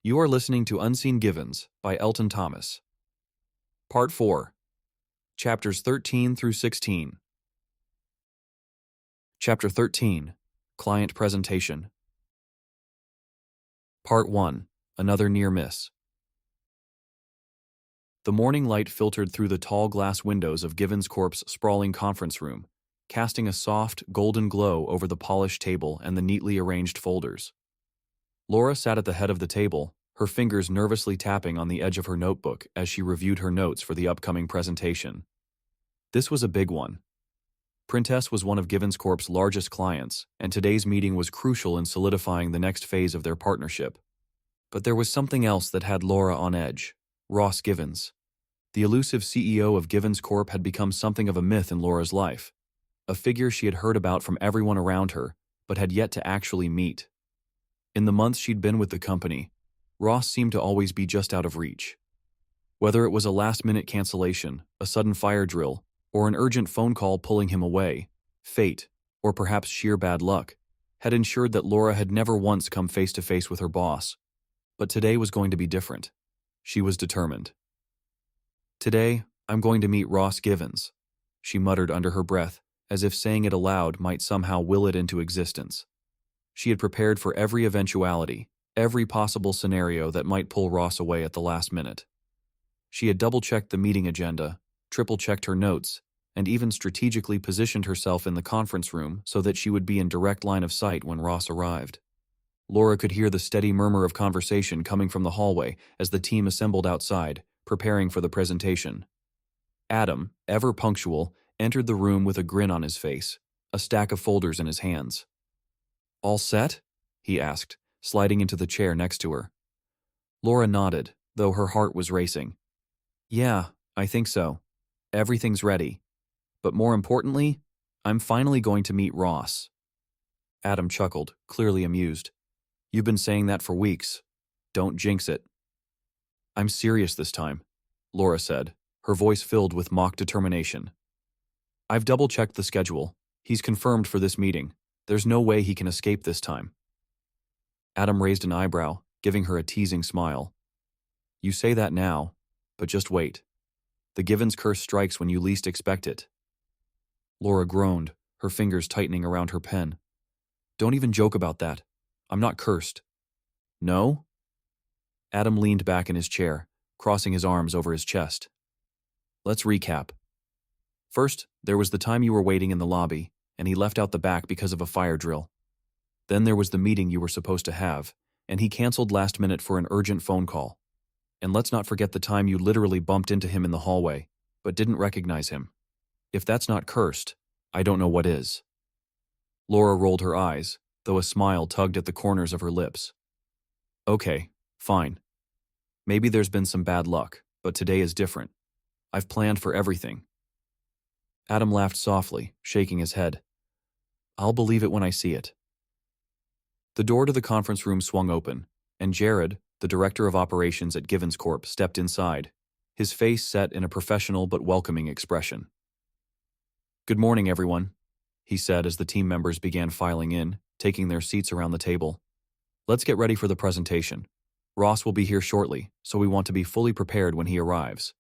You are listening to Unseen Givens by Elton Thomas. Part 4, Chapters 13 through 16. Chapter 13, Client Presentation. Part 1, Another Near Miss. The morning light filtered through the tall glass windows of Givens Corp's sprawling conference room, casting a soft, golden glow over the polished table and the neatly arranged folders. Laura sat at the head of the table, her fingers nervously tapping on the edge of her notebook as she reviewed her notes for the upcoming presentation. This was a big one. Printess was one of Givens Corp's largest clients, and today's meeting was crucial in solidifying the next phase of their partnership. But there was something else that had Laura on edge: Ross Givens. The elusive CEO of Givens Corp had become something of a myth in Laura's life, a figure she had heard about from everyone around her, but had yet to actually meet. In the months she'd been with the company, Ross seemed to always be just out of reach. Whether it was a last-minute cancellation, a sudden fire drill, or an urgent phone call pulling him away, fate, or perhaps sheer bad luck, had ensured that Laura had never once come face-to-face with her boss. But today was going to be different. She was determined. "Today, I'm going to meet Ross Givens," she muttered under her breath, as if saying it aloud might somehow will it into existence. She had prepared for every eventuality, every possible scenario that might pull Ross away at the last minute. She had double-checked the meeting agenda, triple-checked her notes, and even strategically positioned herself in the conference room so that she would be in direct line of sight when Ross arrived. Laura could hear the steady murmur of conversation coming from the hallway as the team assembled outside, preparing for the presentation. Adam, ever punctual, entered the room with a grin on his face, a stack of folders in his hands. "All set?" he asked, sliding into the chair next to her. Laura nodded, though her heart was racing. "Yeah, I think so. Everything's ready. But more importantly, I'm finally going to meet Ross." Adam chuckled, clearly amused. "You've been saying that for weeks. Don't jinx it." "I'm serious this time," Laura said, her voice filled with mock determination. "I've double-checked the schedule. He's confirmed for this meeting. There's no way he can escape this time." Adam raised an eyebrow, giving her a teasing smile. "You say that now, but just wait. The Givens curse strikes when you least expect it." Laura groaned, her fingers tightening around her pen. "Don't even joke about that. I'm not cursed." "No?" Adam leaned back in his chair, crossing his arms over his chest. "Let's recap. First, there was the time you were waiting in the lobby, and he left out the back because of a fire drill. Then there was the meeting you were supposed to have, and he canceled last minute for an urgent phone call. And let's not forget the time you literally bumped into him in the hallway, but didn't recognize him. If that's not cursed, I don't know what is." Laura rolled her eyes, though a smile tugged at the corners of her lips. "Okay, fine. Maybe there's been some bad luck, but today is different. I've planned for everything." Adam laughed softly, shaking his head. "I'll believe it when I see it." The door to the conference room swung open, and Jared, the director of operations at Givens Corp, stepped inside, his face set in a professional but welcoming expression. "Good morning, everyone," he said as the team members began filing in, taking their seats around the table. "Let's get ready for the presentation. Ross will be here shortly, so we want to be fully prepared when he arrives."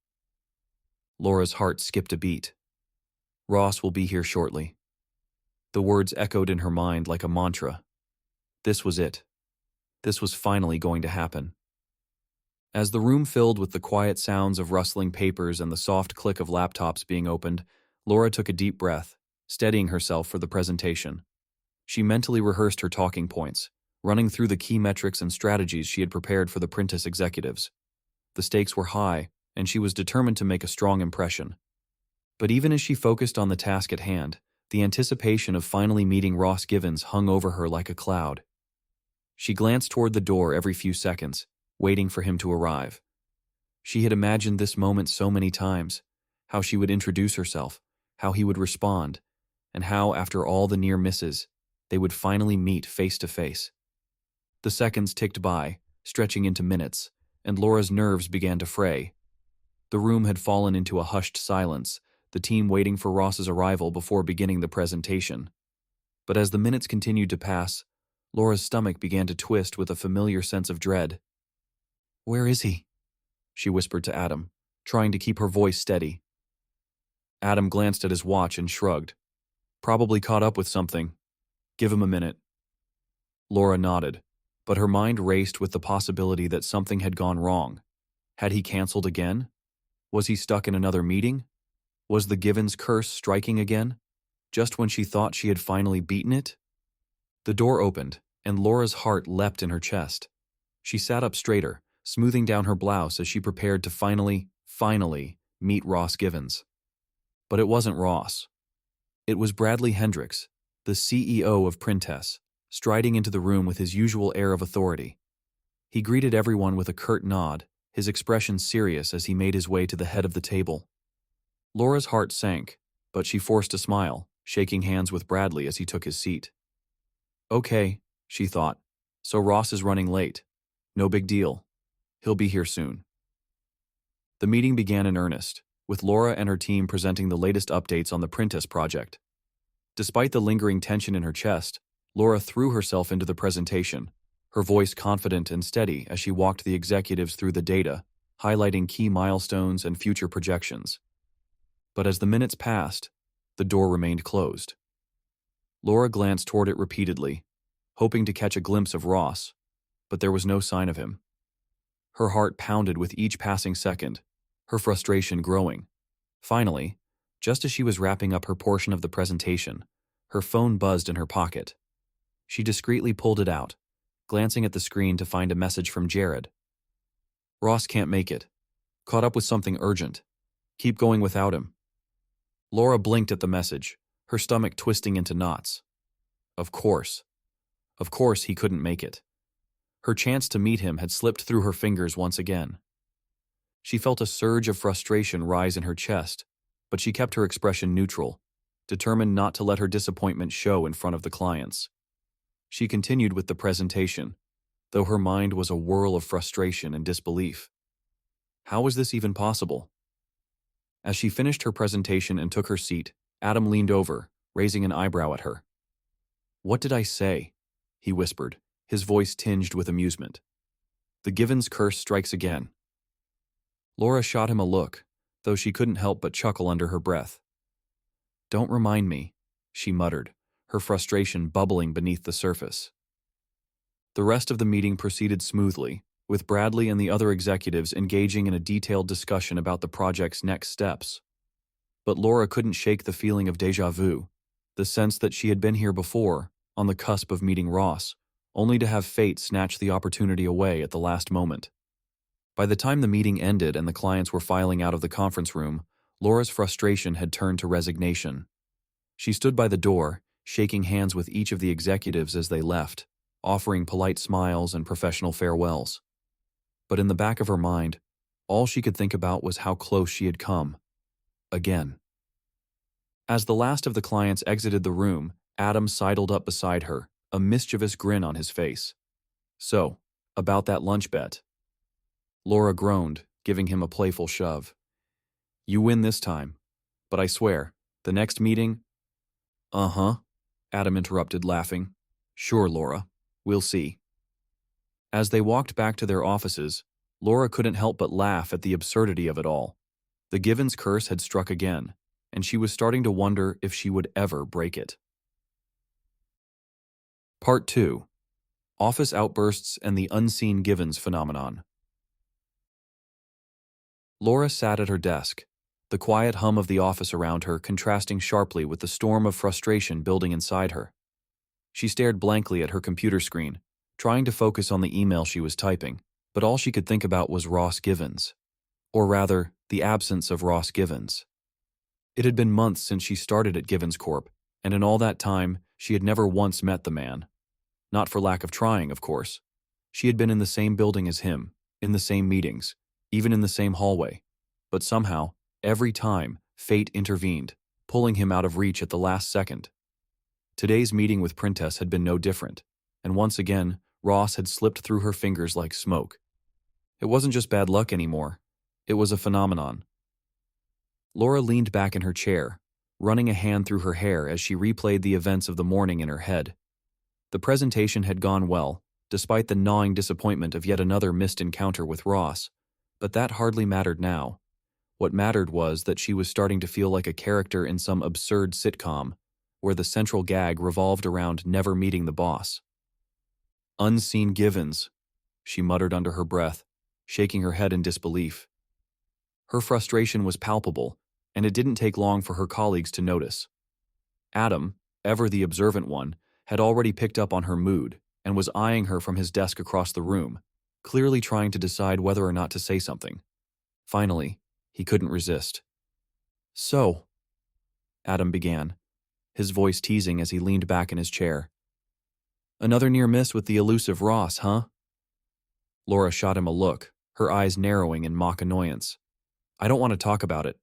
Laura's heart skipped a beat. Ross will be here shortly. The words echoed in her mind like a mantra. This was it. This was finally going to happen. As the room filled with the quiet sounds of rustling papers and the soft click of laptops being opened, Laura took a deep breath, steadying herself for the presentation. She mentally rehearsed her talking points, running through the key metrics and strategies she had prepared for the Prentice executives. The stakes were high, and she was determined to make a strong impression. But even as she focused on the task at hand, the anticipation of finally meeting Ross Givens hung over her like a cloud. She glanced toward the door every few seconds, waiting for him to arrive. She had imagined this moment so many times, how she would introduce herself, how he would respond, and how, after all the near misses, they would finally meet face to face. The seconds ticked by, stretching into minutes, and Laura's nerves began to fray. The room had fallen into a hushed silence, the team waiting for Ross's arrival before beginning the presentation. But as the minutes continued to pass, Laura's stomach began to twist with a familiar sense of dread. Where is he? She whispered to Adam, trying to keep her voice steady. Adam glanced at his watch and shrugged. Probably caught up with something. Give him a minute. Laura nodded, but her mind raced with the possibility that something had gone wrong. Had he canceled again? Was he stuck in another meeting? Was the Givens curse striking again, just when she thought she had finally beaten it? The door opened, and Laura's heart leapt in her chest. She sat up straighter, smoothing down her blouse as she prepared to finally meet Ross Givens. But it wasn't Ross. It was Bradley Hendricks, the CEO of Printess, striding into the room with his usual air of authority. He greeted everyone with a curt nod, his expression serious as he made his way to the head of the table. Laura's heart sank, but she forced a smile, shaking hands with Bradley as he took his seat. Okay, she thought, so Ross is running late. No big deal. He'll be here soon. The meeting began in earnest, with Laura and her team presenting the latest updates on the Printess project. Despite the lingering tension in her chest, Laura threw herself into the presentation, her voice confident and steady as she walked the executives through the data, highlighting key milestones and future projections. But as the minutes passed, the door remained closed. Laura glanced toward it repeatedly, hoping to catch a glimpse of Ross, but there was no sign of him. Her heart pounded with each passing second, her frustration growing. Finally, just as she was wrapping up her portion of the presentation, her phone buzzed in her pocket. She discreetly pulled it out, glancing at the screen to find a message from Jared. Ross can't make it. Caught up with something urgent. Keep going without him. Laura blinked at the message, her stomach twisting into knots. Of course he couldn't make it. Her chance to meet him had slipped through her fingers once again. She felt a surge of frustration rise in her chest, but she kept her expression neutral, determined not to let her disappointment show in front of the clients. She continued with the presentation, though her mind was a whirl of frustration and disbelief. How was this even possible? As she finished her presentation and took her seat, Adam leaned over, raising an eyebrow at her. What did I say? He whispered, his voice tinged with amusement. The Givens curse strikes again. Laura shot him a look, though she couldn't help but chuckle under her breath. Don't remind me, she muttered, her frustration bubbling beneath the surface. The rest of the meeting proceeded smoothly, with Bradley and the other executives engaging in a detailed discussion about the project's next steps. But Laura couldn't shake the feeling of déjà vu, the sense that she had been here before, on the cusp of meeting Ross, only to have fate snatch the opportunity away at the last moment. By the time the meeting ended and the clients were filing out of the conference room, Laura's frustration had turned to resignation. She stood by the door, shaking hands with each of the executives as they left, offering polite smiles and professional farewells. But in the back of her mind, all she could think about was how close she had come. Again. As the last of the clients exited the room, Adam sidled up beside her, a mischievous grin on his face. So, about that lunch bet. Laura groaned, giving him a playful shove. You win this time, but I swear, the next meeting… Uh-huh, Adam interrupted, laughing. Sure, Laura, we'll see. As they walked back to their offices, Laura couldn't help but laugh at the absurdity of it all. The Givens curse had struck again, and she was starting to wonder if she would ever break it. Part 2. Office Outbursts and the Unseen Givens Phenomenon. Laura sat at her desk, the quiet hum of the office around her contrasting sharply with the storm of frustration building inside her. She stared blankly at her computer screen, trying to focus on the email she was typing, but all she could think about was Ross Givens. Or rather, the absence of Ross Givens. It had been months since she started at Givens Corp, and in all that time, she had never once met the man. Not for lack of trying, of course. She had been in the same building as him, in the same meetings, even in the same hallway. But somehow, every time, fate intervened, pulling him out of reach at the last second. Today's meeting with Printess had been no different, and once again, Ross had slipped through her fingers like smoke. It wasn't just bad luck anymore. It was a phenomenon. Laura leaned back in her chair, running a hand through her hair as she replayed the events of the morning in her head. The presentation had gone well, despite the gnawing disappointment of yet another missed encounter with Ross. But that hardly mattered now. What mattered was that she was starting to feel like a character in some absurd sitcom, where the central gag revolved around never meeting the boss. Unseen Givens, she muttered under her breath, shaking her head in disbelief. Her frustration was palpable, and it didn't take long for her colleagues to notice. Adam, ever the observant one, had already picked up on her mood and was eyeing her from his desk across the room, clearly trying to decide whether or not to say something. Finally, he couldn't resist. "So," Adam began, his voice teasing as he leaned back in his chair. "Another near miss with the elusive Ross, huh?" Laura shot him a look, her eyes narrowing in mock annoyance. "I don't want to talk about it."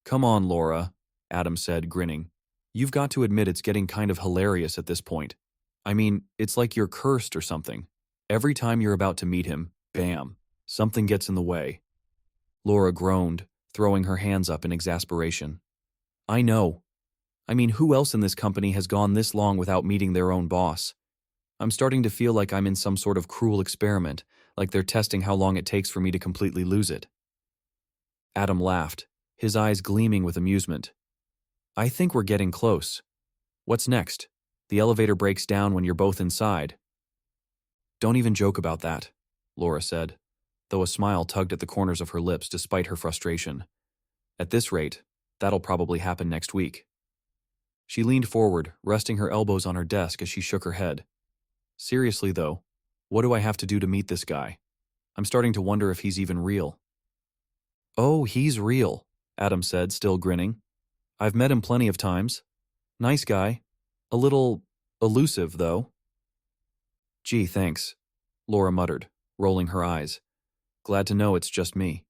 "Come on, Laura," Adam said, grinning. "You've got to admit it's getting kind of hilarious at this point. I mean, it's like you're cursed or something. Every time you're about to meet him, bam, something gets in the way." Laura groaned, throwing her hands up in exasperation. "I know. I mean, who else in this company has gone this long without meeting their own boss? I'm starting to feel like I'm in some sort of cruel experiment, like they're testing how long it takes for me to completely lose it." Adam laughed, his eyes gleaming with amusement. "I think we're getting close. What's next? The elevator breaks down when you're both inside." "Don't even joke about that," Laura said, though a smile tugged at the corners of her lips despite her frustration. "At this rate, that'll probably happen next week." She leaned forward, resting her elbows on her desk as she shook her head. "Seriously, though, what do I have to do to meet this guy? I'm starting to wonder if he's even real." "Oh, he's real," Adam said, still grinning. "I've met him plenty of times. Nice guy. A little elusive, though." "Gee, thanks," Laura muttered, rolling her eyes. "Glad to know it's just me."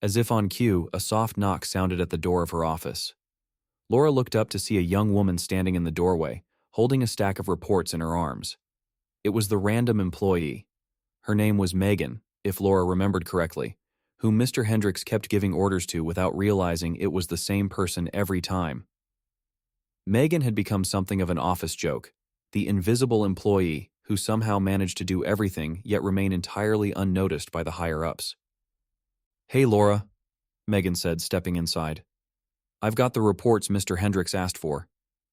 As if on cue, a soft knock sounded at the door of her office. Laura looked up to see a young woman standing in the doorway, holding a stack of reports in her arms. It was the random employee. Her name was Megan, if Laura remembered correctly, whom Mr. Hendricks kept giving orders to without realizing it was the same person every time. Megan had become something of an office joke, the invisible employee who somehow managed to do everything yet remain entirely unnoticed by the higher-ups. "Hey, Laura," Megan said, stepping inside. "I've got the reports Mr. Hendricks asked for.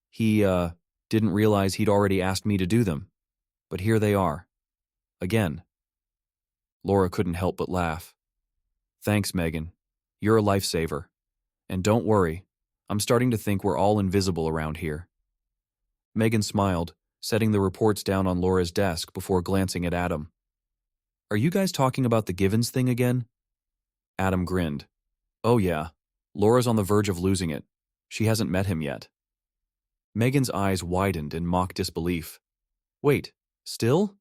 He, didn't realize he'd already asked me to do them. But here they are. Again." Laura couldn't help but laugh. "Thanks, Megan. You're a lifesaver. And don't worry, I'm starting to think we're all invisible around here." Megan smiled, setting the reports down on Laura's desk before glancing at Adam. "Are you guys talking about the Givens thing again?" Adam grinned. "Oh yeah, Laura's on the verge of losing it. She hasn't met him yet." Megan's eyes widened in mock disbelief. "Wait, still?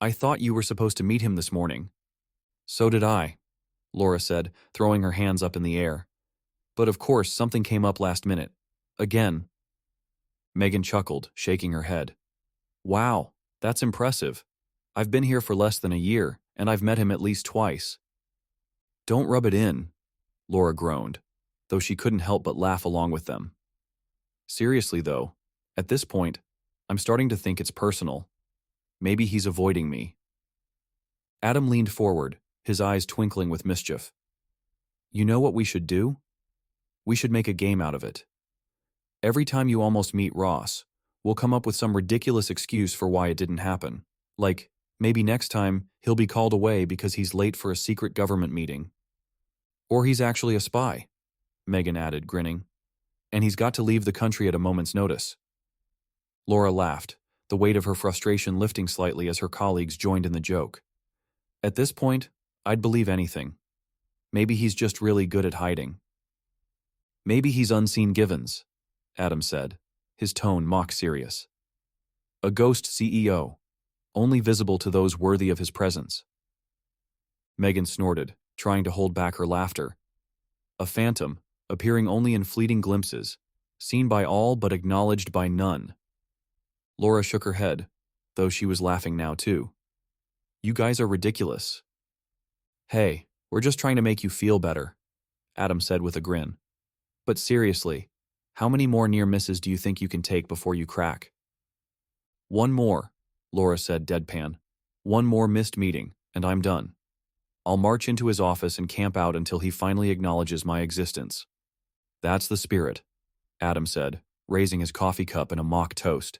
I thought you were supposed to meet him this morning." "So did I," Laura said, throwing her hands up in the air. "But of course something came up last minute. Again." Megan chuckled, shaking her head. "Wow, that's impressive. I've been here for less than a year, and I've met him at least twice." "Don't rub it in," Laura groaned, though she couldn't help but laugh along with them. "Seriously, though, at this point, I'm starting to think it's personal. Maybe he's avoiding me." Adam leaned forward, his eyes twinkling with mischief. "You know what we should do? We should make a game out of it. Every time you almost meet Ross, we'll come up with some ridiculous excuse for why it didn't happen. Like, maybe next time he'll be called away because he's late for a secret government meeting. Or he's actually a spy," Megan added, grinning. "And he's got to leave the country at a moment's notice." Laura laughed, the weight of her frustration lifting slightly as her colleagues joined in the joke. "At this point, I'd believe anything. Maybe he's just really good at hiding." "Maybe he's Unseen Givens," Adam said, his tone mock serious. "A ghost CEO, only visible to those worthy of his presence." Megan snorted, trying to hold back her laughter. "A phantom, appearing only in fleeting glimpses, seen by all but acknowledged by none." Laura shook her head, though she was laughing now too. "You guys are ridiculous." "Hey, we're just trying to make you feel better," Adam said with a grin. "But seriously, how many more near misses do you think you can take before you crack?" "One more," Laura said deadpan. "One more missed meeting, and I'm done. I'll march into his office and camp out until he finally acknowledges my existence." "That's the spirit," Adam said, raising his coffee cup in a mock toast.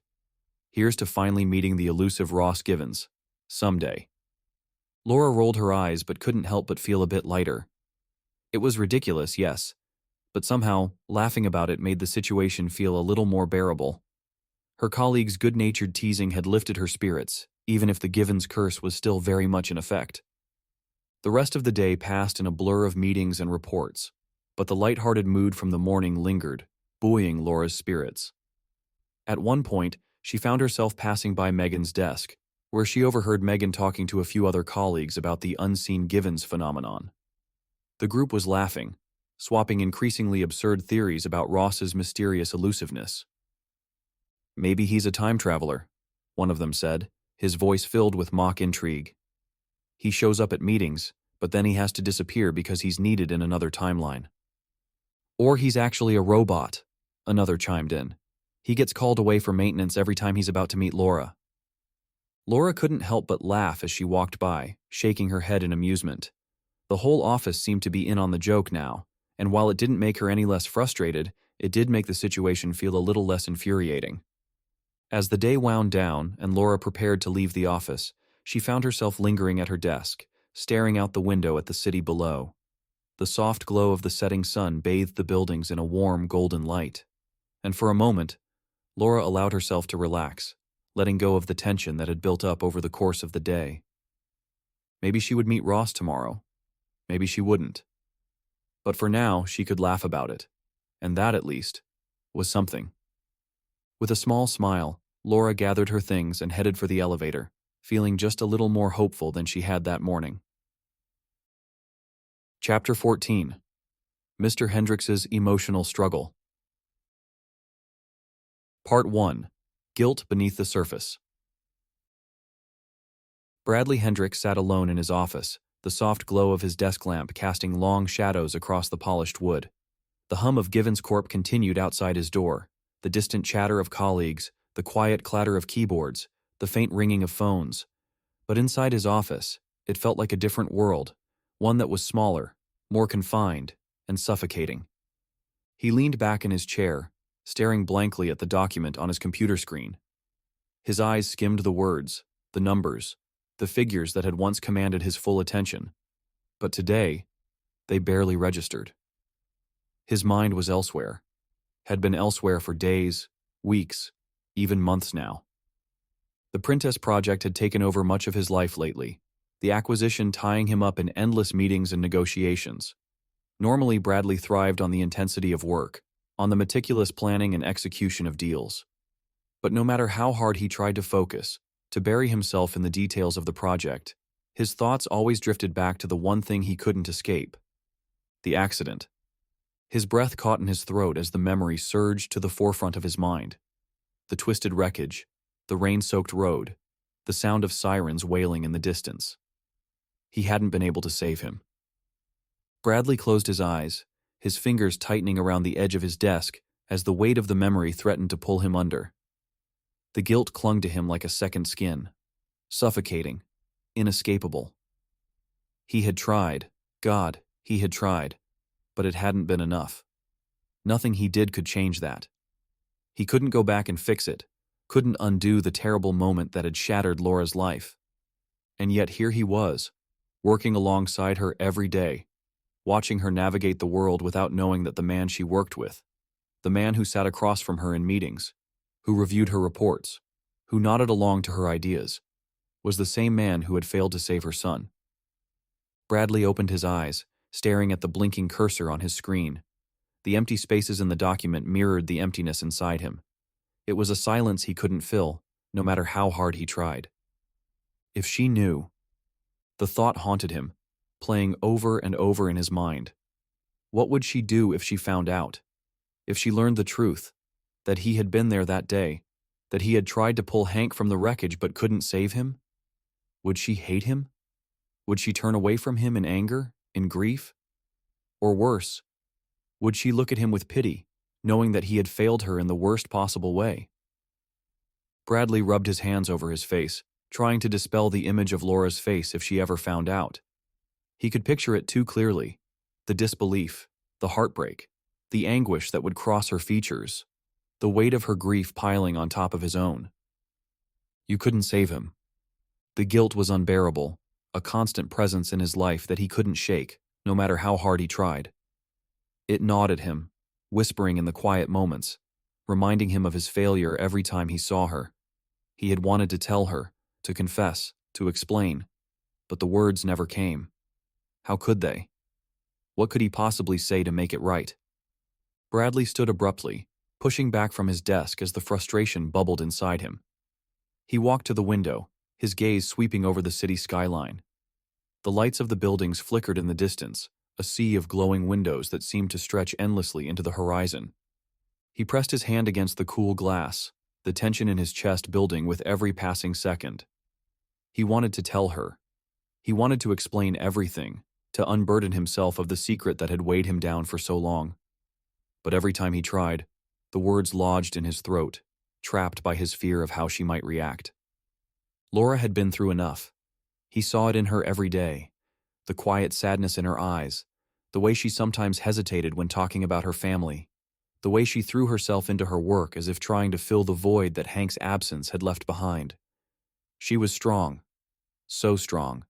"Here's to finally meeting the elusive Ross Givens. Someday." Laura rolled her eyes but couldn't help but feel a bit lighter. It was ridiculous, yes, but somehow, laughing about it made the situation feel a little more bearable. Her colleague's good-natured teasing had lifted her spirits, even if the Givens curse was still very much in effect. The rest of the day passed in a blur of meetings and reports, but the light-hearted mood from the morning lingered, buoying Laura's spirits. At one point, she found herself passing by Megan's desk, where she overheard Megan talking to a few other colleagues about the unseen Givens phenomenon. The group was laughing, swapping increasingly absurd theories about Ross's mysterious elusiveness. "Maybe he's a time traveler," one of them said, his voice filled with mock intrigue. "He shows up at meetings, but then he has to disappear because he's needed in another timeline." "Or he's actually a robot," another chimed in. "He gets called away for maintenance every time he's about to meet Laura." Laura couldn't help but laugh as she walked by, shaking her head in amusement. The whole office seemed to be in on the joke now, and while it didn't make her any less frustrated, it did make the situation feel a little less infuriating. As the day wound down and Laura prepared to leave the office, she found herself lingering at her desk, staring out the window at the city below. The soft glow of the setting sun bathed the buildings in a warm golden light, and for a moment, Laura allowed herself to relax, letting go of the tension that had built up over the course of the day. Maybe she would meet Ross tomorrow. Maybe she wouldn't. But for now, she could laugh about it, and that, at least, was something. With a small smile, Laura gathered her things and headed for the elevator, feeling just a little more hopeful than she had that morning. Chapter 14. Mr. Hendricks's Emotional Struggle. Part 1. Guilt Beneath the Surface. Bradley Hendrick sat alone in his office, the soft glow of his desk lamp casting long shadows across the polished wood. The hum of Givens Corp continued outside his door, the distant chatter of colleagues, the quiet clatter of keyboards, the faint ringing of phones. But inside his office, it felt like a different world, one that was smaller, more confined, and suffocating. He leaned back in his chair, staring blankly at the document on his computer screen. His eyes skimmed the words, the numbers, the figures that had once commanded his full attention. But today, they barely registered. His mind was elsewhere, had been elsewhere for days, weeks, even months now. The Printess project had taken over much of his life lately, the acquisition tying him up in endless meetings and negotiations. Normally, Bradley thrived on the intensity of work, on the meticulous planning and execution of deals. But no matter how hard he tried to focus, to bury himself in the details of the project, his thoughts always drifted back to the one thing he couldn't escape: the accident. His breath caught in his throat as the memory surged to the forefront of his mind. The twisted wreckage, the rain-soaked road, the sound of sirens wailing in the distance. He hadn't been able to save him. Bradley closed his eyes, his fingers tightening around the edge of his desk as the weight of the memory threatened to pull him under. The guilt clung to him like a second skin, suffocating, inescapable. He had tried, God, he had tried, but it hadn't been enough. Nothing he did could change that. He couldn't go back and fix it, couldn't undo the terrible moment that had shattered Laura's life. And yet here he was, working alongside her every day, watching her navigate the world without knowing that the man she worked with, the man who sat across from her in meetings, who reviewed her reports, who nodded along to her ideas, was the same man who had failed to save her son. Bradley opened his eyes, staring at the blinking cursor on his screen. The empty spaces in the document mirrored the emptiness inside him. It was a silence he couldn't fill, no matter how hard he tried. If she knew. The thought haunted him, playing over and over in his mind. What would she do if she found out? If she learned the truth, that he had been there that day, that he had tried to pull Hank from the wreckage but couldn't save him? Would she hate him? Would she turn away from him in anger, in grief? Or worse, would she look at him with pity, knowing that he had failed her in the worst possible way? Bradley rubbed his hands over his face, trying to dispel the image of Laura's face if she ever found out. He could picture it too clearly. The disbelief, the heartbreak, the anguish that would cross her features, the weight of her grief piling on top of his own. You couldn't save him. The guilt was unbearable, a constant presence in his life that he couldn't shake, no matter how hard he tried. It gnawed at him, whispering in the quiet moments, reminding him of his failure every time he saw her. He had wanted to tell her, to confess, to explain, but the words never came. How could they? What could he possibly say to make it right? Bradley stood abruptly, pushing back from his desk as the frustration bubbled inside him. He walked to the window, his gaze sweeping over the city skyline. The lights of the buildings flickered in the distance, a sea of glowing windows that seemed to stretch endlessly into the horizon. He pressed his hand against the cool glass, the tension in his chest building with every passing second. He wanted to tell her. He wanted to explain everything, to unburden himself of the secret that had weighed him down for so long. But every time he tried, the words lodged in his throat, trapped by his fear of how she might react. Laura had been through enough. He saw it in her every day, the quiet sadness in her eyes, the way she sometimes hesitated when talking about her family, the way she threw herself into her work as if trying to fill the void that Hank's absence had left behind. She was strong, so strong,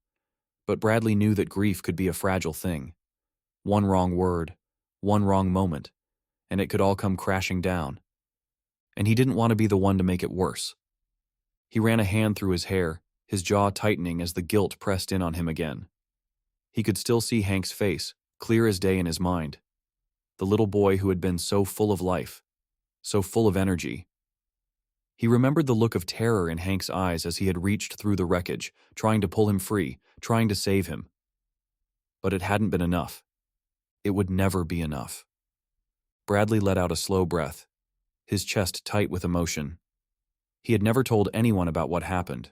but Bradley knew that grief could be a fragile thing. One wrong word, one wrong moment, and it could all come crashing down. And he didn't want to be the one to make it worse. He ran a hand through his hair, his jaw tightening as the guilt pressed in on him again. He could still see Hank's face, clear as day in his mind. The little boy who had been so full of life, so full of energy. He remembered the look of terror in Hank's eyes as he had reached through the wreckage, trying to pull him free, trying to save him. But it hadn't been enough. It would never be enough. Bradley let out a slow breath, his chest tight with emotion. He had never told anyone about what happened.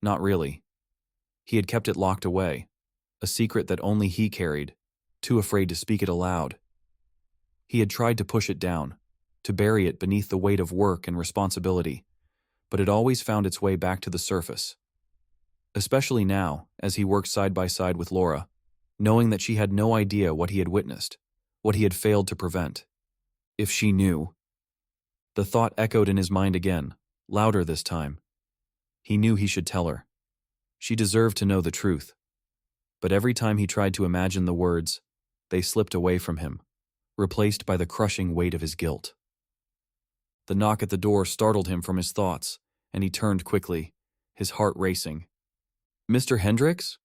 Not really. He had kept it locked away, a secret that only he carried, too afraid to speak it aloud. He had tried to push it down, to bury it beneath the weight of work and responsibility, but it always found its way back to the surface. Especially now, as he worked side by side with Laura, knowing that she had no idea what he had witnessed, what he had failed to prevent. If she knew. The thought echoed in his mind again, louder this time. He knew he should tell her. She deserved to know the truth. But every time he tried to imagine the words, they slipped away from him, replaced by the crushing weight of his guilt. The knock at the door startled him from his thoughts, and he turned quickly, his heart racing. "Mr. Hendricks?"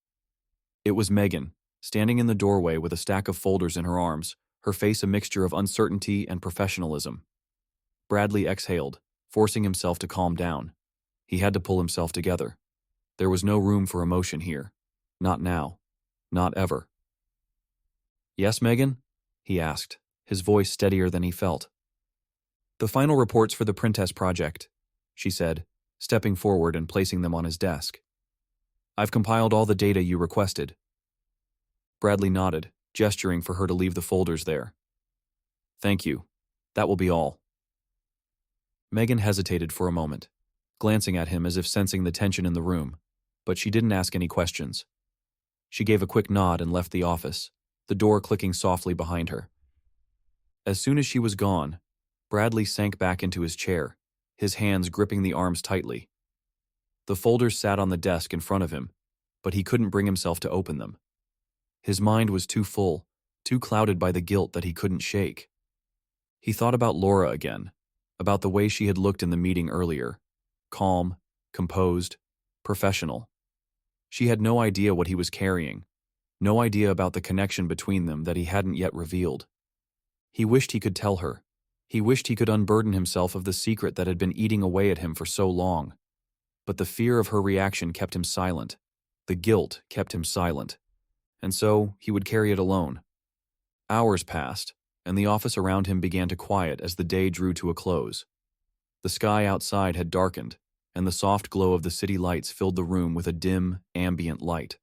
It was Megan, standing in the doorway with a stack of folders in her arms, her face a mixture of uncertainty and professionalism. Bradley exhaled, forcing himself to calm down. He had to pull himself together. There was no room for emotion here. Not now. Not ever. "Yes, Megan?" he asked, his voice steadier than he felt. "The final reports for the print test project," she said, stepping forward and placing them on his desk. "I've compiled all the data you requested." Bradley nodded, gesturing for her to leave the folders there. "Thank you. That will be all." Megan hesitated for a moment, glancing at him as if sensing the tension in the room, but she didn't ask any questions. She gave a quick nod and left the office, the door clicking softly behind her. As soon as she was gone, Bradley sank back into his chair, his hands gripping the arms tightly. The folders sat on the desk in front of him, but he couldn't bring himself to open them. His mind was too full, too clouded by the guilt that he couldn't shake. He thought about Laura again, about the way she had looked in the meeting earlier. Calm, composed, professional. She had no idea what he was carrying, no idea about the connection between them that he hadn't yet revealed. He wished he could tell her. He wished he could unburden himself of the secret that had been eating away at him for so long. But the fear of her reaction kept him silent. The guilt kept him silent. And so he would carry it alone. Hours passed, and the office around him began to quiet as the day drew to a close. The sky outside had darkened, and the soft glow of the city lights filled the room with a dim, ambient light.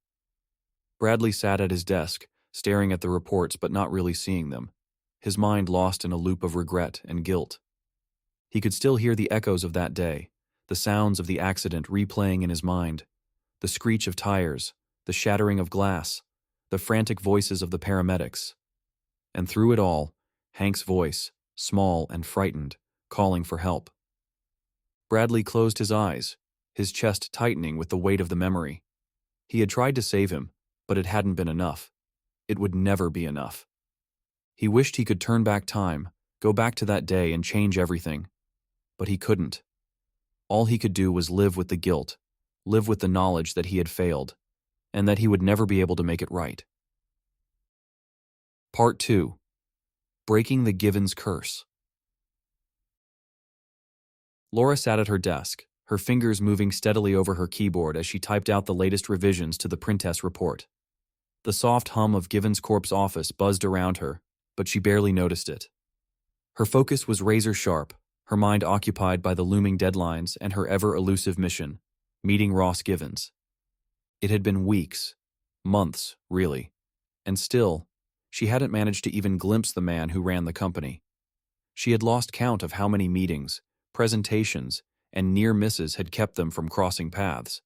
Bradley sat at his desk, staring at the reports but not really seeing them, his mind lost in a loop of regret and guilt. He could still hear the echoes of that day, the sounds of the accident replaying in his mind, the screech of tires, the shattering of glass, the frantic voices of the paramedics. And through it all, Hank's voice, small and frightened, calling for help. Bradley closed his eyes, his chest tightening with the weight of the memory. He had tried to save him, but it hadn't been enough. It would never be enough. He wished he could turn back time, go back to that day and change everything. But he couldn't. All he could do was live with the guilt, live with the knowledge that he had failed, and that he would never be able to make it right. Part 2. Breaking the Givens Curse. Laura sat at her desk, her fingers moving steadily over her keyboard as she typed out the latest revisions to the printess report. The soft hum of Givens Corp's office buzzed around her, but she barely noticed it. Her focus was razor-sharp, her mind occupied by the looming deadlines and her ever-elusive mission, meeting Ross Givens. It had been weeks, months, really, and still, she hadn't managed to even glimpse the man who ran the company. She had lost count of how many meetings, presentations, and near misses had kept them from crossing paths.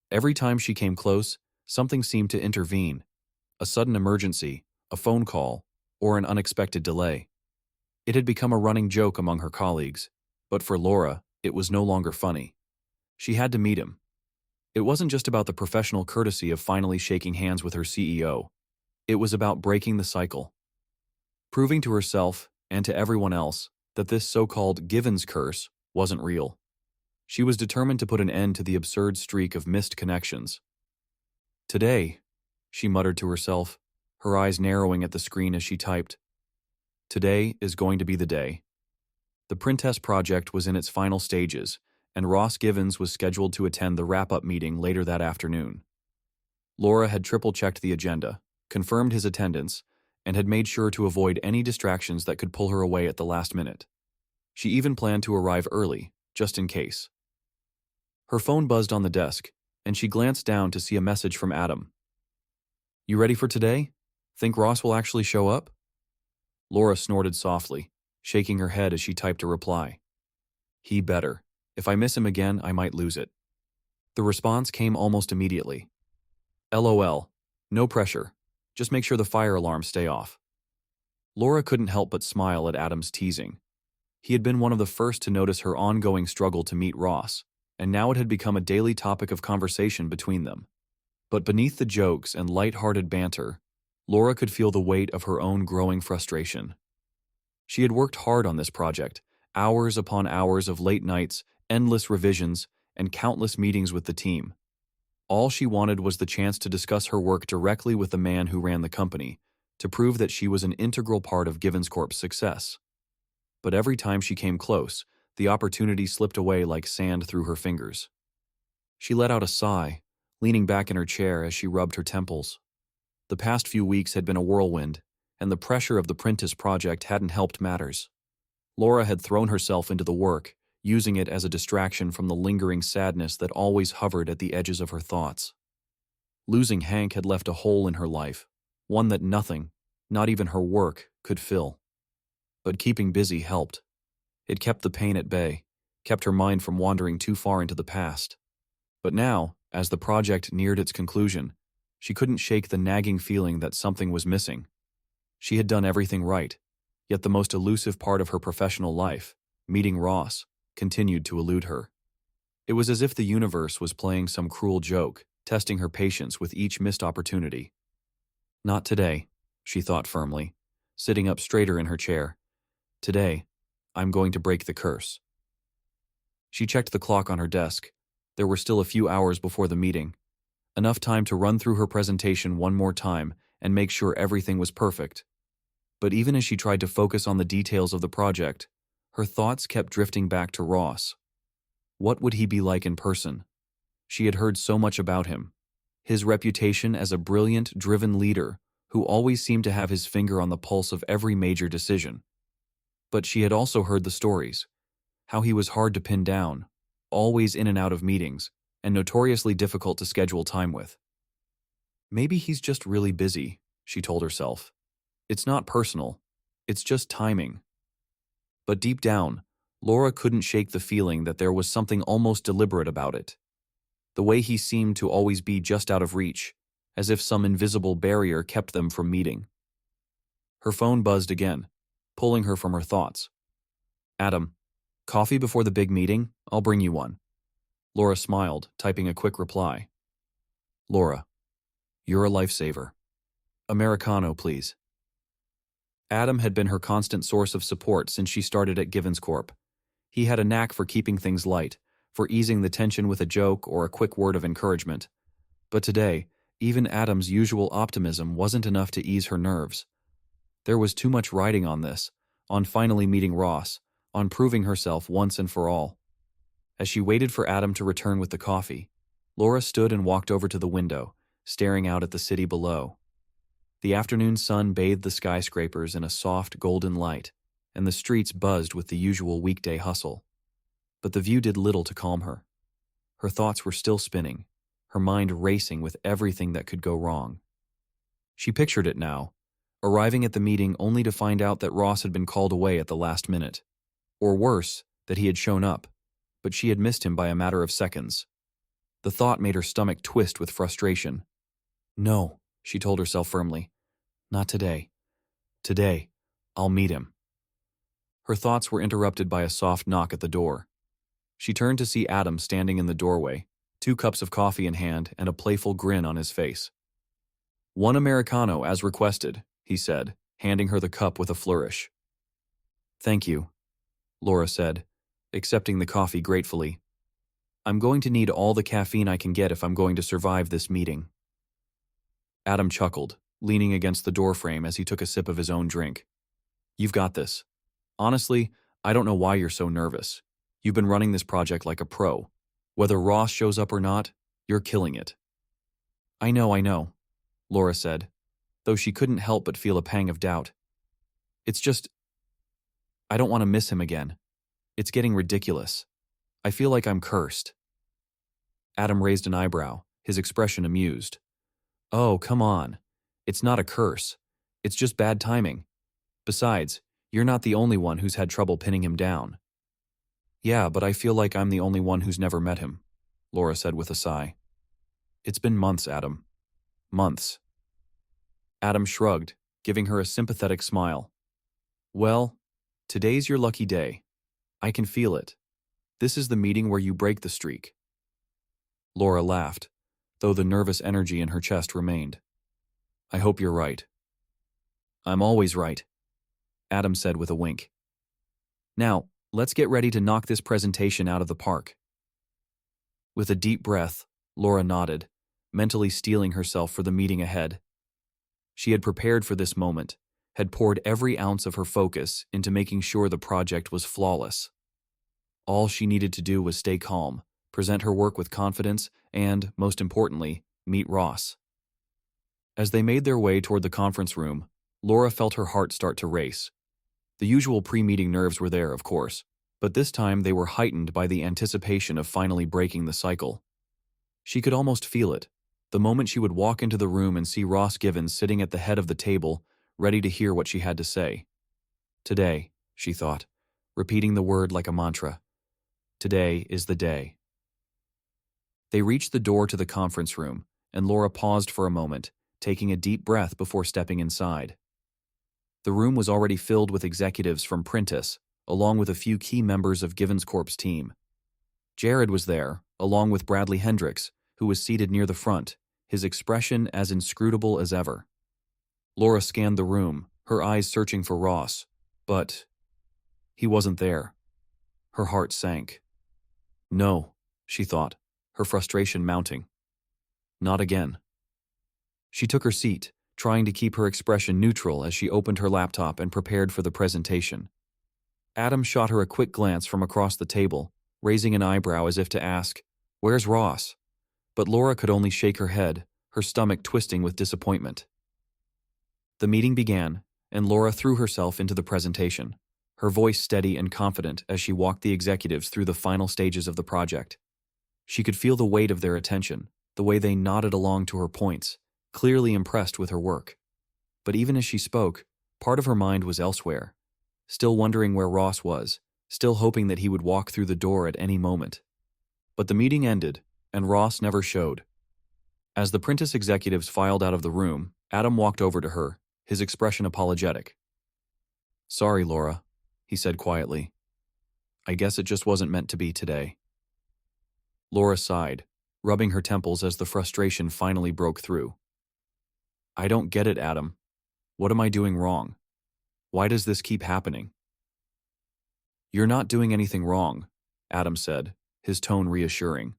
Every time she came close, something seemed to intervene. A sudden emergency, a phone call, or an unexpected delay. It had become a running joke among her colleagues, but for Laura, it was no longer funny. She had to meet him. It wasn't just about the professional courtesy of finally shaking hands with her CEO. It was about breaking the cycle. Proving to herself, and to everyone else, that this so-called Givens curse wasn't real. She was determined to put an end to the absurd streak of missed connections. Today, she muttered to herself, her eyes narrowing at the screen as she typed. Today is going to be the day. The printess project was in its final stages, and Ross Givens was scheduled to attend the wrap-up meeting later that afternoon. Laura had triple-checked the agenda, confirmed his attendance, and had made sure to avoid any distractions that could pull her away at the last minute. She even planned to arrive early, just in case. Her phone buzzed on the desk, and she glanced down to see a message from Adam. "You ready for today? Think Ross will actually show up?" Laura snorted softly, shaking her head as she typed a reply. "He better. If I miss him again, I might lose it." The response came almost immediately. "LOL. No pressure. Just make sure the fire alarms stay off." Laura couldn't help but smile at Adam's teasing. He had been one of the first to notice her ongoing struggle to meet Ross, and now it had become a daily topic of conversation between them. But beneath the jokes and light-hearted banter, Laura could feel the weight of her own growing frustration. She had worked hard on this project, hours upon hours of late nights, endless revisions, and countless meetings with the team. All she wanted was the chance to discuss her work directly with the man who ran the company, to prove that she was an integral part of Givens Corp's success. But every time she came close, the opportunity slipped away like sand through her fingers. She let out a sigh, leaning back in her chair as she rubbed her temples. The past few weeks had been a whirlwind, and the pressure of the Prentice project hadn't helped matters. Laura had thrown herself into the work, using it as a distraction from the lingering sadness that always hovered at the edges of her thoughts. Losing Hank had left a hole in her life, one that nothing, not even her work, could fill. But keeping busy helped. It kept the pain at bay, kept her mind from wandering too far into the past. But now, as the project neared its conclusion, she couldn't shake the nagging feeling that something was missing. She had done everything right, yet the most elusive part of her professional life, meeting Ross, continued to elude her. It was as if the universe was playing some cruel joke, testing her patience with each missed opportunity. Not today, she thought firmly, sitting up straighter in her chair. Today, I'm going to break the curse. She checked the clock on her desk. There were still a few hours before the meeting. Enough time to run through her presentation one more time and make sure everything was perfect. But even as she tried to focus on the details of the project, her thoughts kept drifting back to Ross. What would he be like in person? She had heard so much about him. His reputation as a brilliant, driven leader who always seemed to have his finger on the pulse of every major decision. But she had also heard the stories, how he was hard to pin down, always in and out of meetings, and notoriously difficult to schedule time with. Maybe he's just really busy, she told herself. It's not personal, it's just timing. But deep down, Laura couldn't shake the feeling that there was something almost deliberate about it. The way he seemed to always be just out of reach, as if some invisible barrier kept them from meeting. Her phone buzzed again, pulling her from her thoughts. Adam, coffee before the big meeting? I'll bring you one. Laura smiled, typing a quick reply. Laura, you're a lifesaver. Americano, please. Adam had been her constant source of support since she started at Givens Corp. He had a knack for keeping things light, for easing the tension with a joke or a quick word of encouragement. But today, even Adam's usual optimism wasn't enough to ease her nerves. There was too much riding on this, on finally meeting Ross, on proving herself once and for all. As she waited for Adam to return with the coffee, Laura stood and walked over to the window, staring out at the city below. The afternoon sun bathed the skyscrapers in a soft golden light, and the streets buzzed with the usual weekday hustle. But the view did little to calm her. Her thoughts were still spinning, her mind racing with everything that could go wrong. She pictured it now, arriving at the meeting only to find out that Ross had been called away at the last minute. Or worse, that he had shown up, but she had missed him by a matter of seconds. The thought made her stomach twist with frustration. No, she told herself firmly. Not today. Today, I'll meet him. Her thoughts were interrupted by a soft knock at the door. She turned to see Adam standing in the doorway, 2 cups of coffee in hand and a playful grin on his face. One Americano as requested, he said, handing her the cup with a flourish. Thank you, Laura said, accepting the coffee gratefully. I'm going to need all the caffeine I can get if I'm going to survive this meeting. Adam chuckled, leaning against the doorframe as he took a sip of his own drink. You've got this. Honestly, I don't know why you're so nervous. You've been running this project like a pro. Whether Ross shows up or not, you're killing it. I know, Laura said, though she couldn't help but feel a pang of doubt. It's just, I don't want to miss him again. It's getting ridiculous. I feel like I'm cursed. Adam raised an eyebrow, his expression amused. Oh, come on. It's not a curse. It's just bad timing. Besides, you're not the only one who's had trouble pinning him down. Yeah, but I feel like I'm the only one who's never met him, Laura said with a sigh. It's been months, Adam. Months. Adam shrugged, giving her a sympathetic smile. Well, today's your lucky day. I can feel it. This is the meeting where you break the streak. Laura laughed, though the nervous energy in her chest remained. I hope you're right. I'm always right, Adam said with a wink. Now, let's get ready to knock this presentation out of the park. With a deep breath, Laura nodded, mentally steeling herself for the meeting ahead. She had prepared for this moment, had poured every ounce of her focus into making sure the project was flawless. All she needed to do was stay calm, present her work with confidence, and, most importantly, meet Ross. As they made their way toward the conference room, Laura felt her heart start to race. The usual pre-meeting nerves were there, of course, but this time they were heightened by the anticipation of finally breaking the cycle. She could almost feel it, the moment she would walk into the room and see Ross Givens sitting at the head of the table, ready to hear what she had to say. Today, she thought, repeating the word like a mantra. Today is the day. They reached the door to the conference room, and Laura paused for a moment, taking a deep breath before stepping inside. The room was already filled with executives from Printis, along with a few key members of Givens Corp's team. Jared was there, along with Bradley Hendricks, who was seated near the front, his expression as inscrutable as ever. Laura scanned the room, her eyes searching for Ross, but he wasn't there. Her heart sank. No, she thought, her frustration mounting. Not again. She took her seat, trying to keep her expression neutral as she opened her laptop and prepared for the presentation. Adam shot her a quick glance from across the table, raising an eyebrow as if to ask, "Where's Ross?" But Laura could only shake her head, her stomach twisting with disappointment. The meeting began, and Laura threw herself into the presentation, her voice steady and confident as she walked the executives through the final stages of the project. She could feel the weight of their attention, the way they nodded along to her points, clearly impressed with her work. But even as she spoke, part of her mind was elsewhere, still wondering where Ross was, still hoping that he would walk through the door at any moment. But the meeting ended, and Ross never showed. As the Prentice executives filed out of the room, Adam walked over to her, his expression apologetic. "Sorry, Laura," he said quietly. "I guess it just wasn't meant to be today." Laura sighed, rubbing her temples as the frustration finally broke through. "I don't get it, Adam. What am I doing wrong? Why does this keep happening?" "You're not doing anything wrong," Adam said, his tone reassuring.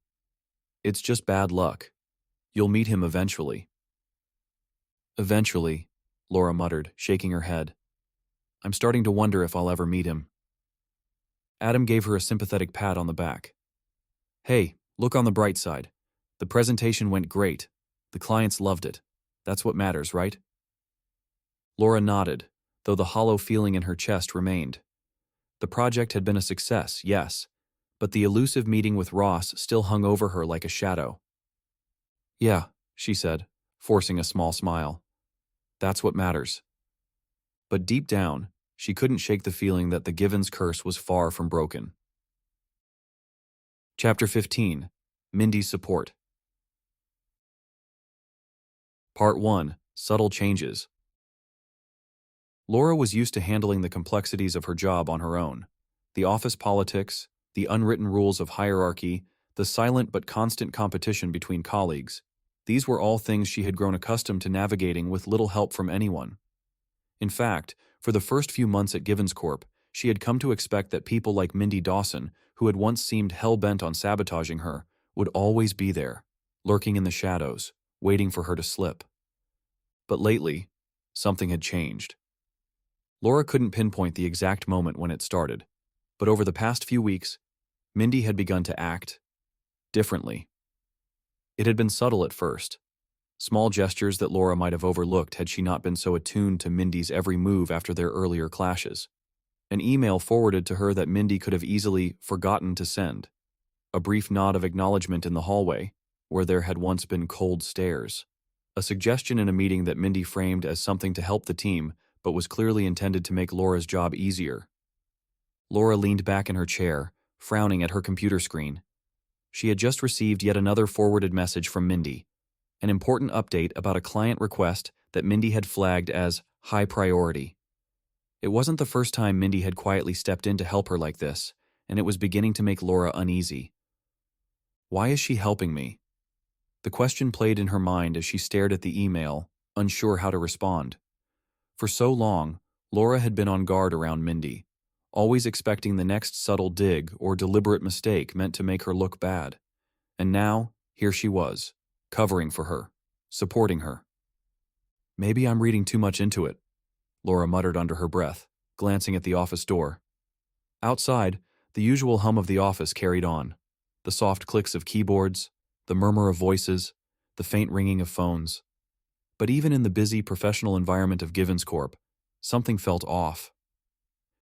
"It's just bad luck. You'll meet him eventually." "Eventually," Laura muttered, shaking her head. "I'm starting to wonder if I'll ever meet him." Adam gave her a sympathetic pat on the back. "Hey, look on the bright side. The presentation went great. The clients loved it. That's what matters, right?" Laura nodded, though the hollow feeling in her chest remained. The project had been a success, yes, but the elusive meeting with Ross still hung over her like a shadow. "Yeah," she said, forcing a small smile. "That's what matters." But deep down, she couldn't shake the feeling that the Givens curse was far from broken. Chapter 15. Mindy's Support. Part 1. Subtle Changes. Laura was used to handling the complexities of her job on her own. The office politics, the unwritten rules of hierarchy, the silent but constant competition between colleagues. These were all things she had grown accustomed to navigating with little help from anyone. In fact, for the first few months at Givens Corp, she had come to expect that people like Mindy Dawson, who had once seemed hell-bent on sabotaging her, would always be there, lurking in the shadows, waiting for her to slip. But lately, something had changed. Laura couldn't pinpoint the exact moment when it started, but over the past few weeks, Mindy had begun to act differently. It had been subtle at first. Small gestures that Laura might have overlooked had she not been so attuned to Mindy's every move after their earlier clashes. An email forwarded to her that Mindy could have easily forgotten to send. A brief nod of acknowledgement in the hallway, where there had once been cold stares. A suggestion in a meeting that Mindy framed as something to help the team, but was clearly intended to make Laura's job easier. Laura leaned back in her chair, frowning at her computer screen. She had just received yet another forwarded message from Mindy. An important update about a client request that Mindy had flagged as high priority. It wasn't the first time Mindy had quietly stepped in to help her like this, and it was beginning to make Laura uneasy. Why is she helping me? The question played in her mind as she stared at the email, unsure how to respond. For so long, Laura had been on guard around Mindy, always expecting the next subtle dig or deliberate mistake meant to make her look bad. And now, here she was, covering for her, supporting her. Maybe I'm reading too much into it, Laura muttered under her breath, glancing at the office door. Outside, the usual hum of the office carried on. The soft clicks of keyboards, the murmur of voices, the faint ringing of phones. But even in the busy professional environment of Givens Corp, something felt off.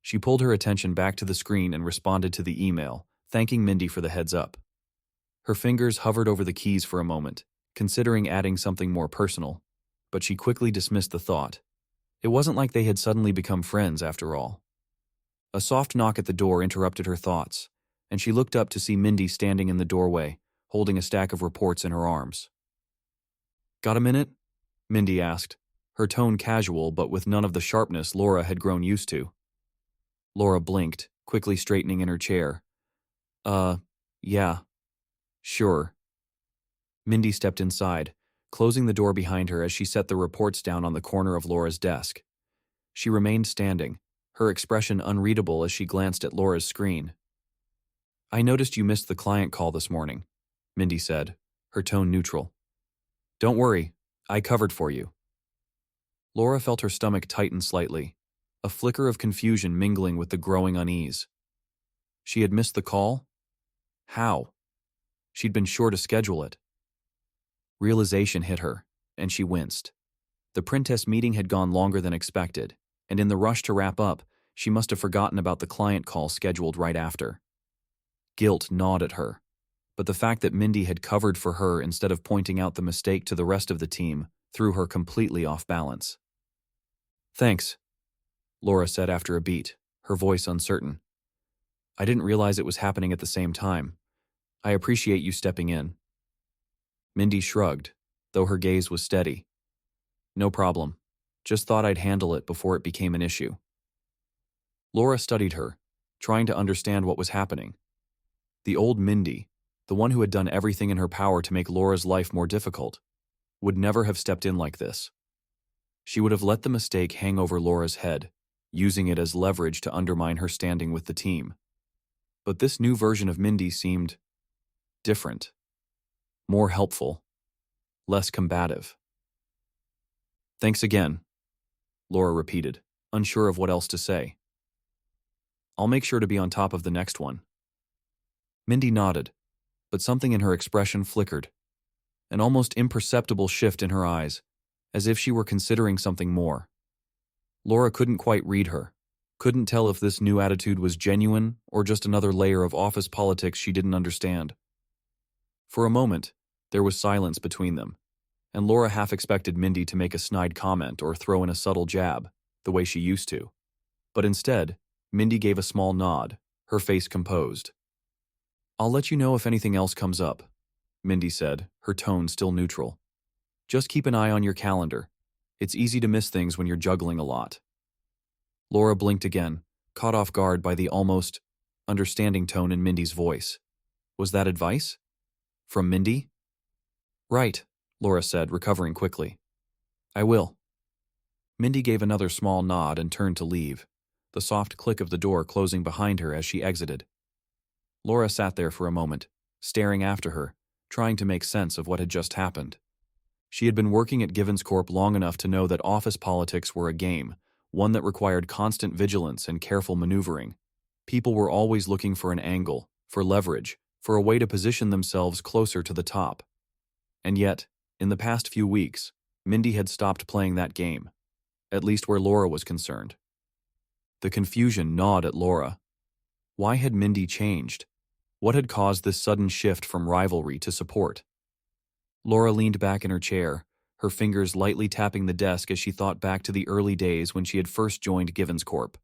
She pulled her attention back to the screen and responded to the email, thanking Mindy for the heads up. Her fingers hovered over the keys for a moment, considering adding something more personal, but she quickly dismissed the thought. It wasn't like they had suddenly become friends, after all. A soft knock at the door interrupted her thoughts, and she looked up to see Mindy standing in the doorway, holding a stack of reports in her arms. "Got a minute?" Mindy asked, her tone casual but with none of the sharpness Laura had grown used to. Laura blinked, quickly straightening in her chair. Yeah. Sure." Mindy stepped inside, closing the door behind her as she set the reports down on the corner of Laura's desk. She remained standing, her expression unreadable as she glanced at Laura's screen. "I noticed you missed the client call this morning," Mindy said, her tone neutral. "Don't worry, I covered for you." Laura felt her stomach tighten slightly, a flicker of confusion mingling with the growing unease. She had missed the call? How? She'd been sure to schedule it. Realization hit her, and she winced. The print-test meeting had gone longer than expected, and in the rush to wrap up, she must have forgotten about the client call scheduled right after. Guilt gnawed at her, but the fact that Mindy had covered for her instead of pointing out the mistake to the rest of the team threw her completely off balance. "Thanks," Laura said after a beat, her voice uncertain. I didn't realize it was happening at the same time. I appreciate you stepping in. Mindy shrugged, though her gaze was steady. No problem. Just thought I'd handle it before it became an issue. Laura studied her, trying to understand what was happening. The old Mindy, the one who had done everything in her power to make Laura's life more difficult, would never have stepped in like this. She would have let the mistake hang over Laura's head, using it as leverage to undermine her standing with the team. But this new version of Mindy seemed different, more helpful, less combative. Thanks again, Laura repeated, unsure of what else to say. I'll make sure to be on top of the next one. Mindy nodded, but something in her expression flickered, an almost imperceptible shift in her eyes, as if she were considering something more. Laura couldn't quite read her, couldn't tell if this new attitude was genuine or just another layer of office politics she didn't understand. For a moment, there was silence between them, and Laura half expected Mindy to make a snide comment or throw in a subtle jab, the way she used to. But instead, Mindy gave a small nod, her face composed. I'll let you know if anything else comes up, Mindy said, her tone still neutral. Just keep an eye on your calendar. It's easy to miss things when you're juggling a lot. Laura blinked again, caught off guard by the almost understanding tone in Mindy's voice. Was that advice? From Mindy? Right, Laura said, recovering quickly. I will. Mindy gave another small nod and turned to leave, the soft click of the door closing behind her as she exited. Laura sat there for a moment, staring after her, trying to make sense of what had just happened. She had been working at Givens Corp long enough to know that office politics were a game, one that required constant vigilance and careful maneuvering. People were always looking for an angle, for leverage, for a way to position themselves closer to the top. And yet, in the past few weeks, Mindy had stopped playing that game, at least where Laura was concerned. The confusion gnawed at Laura. Why had Mindy changed? What had caused this sudden shift from rivalry to support? Laura leaned back in her chair, her fingers lightly tapping the desk as she thought back to the early days when she had first joined Givens Corp.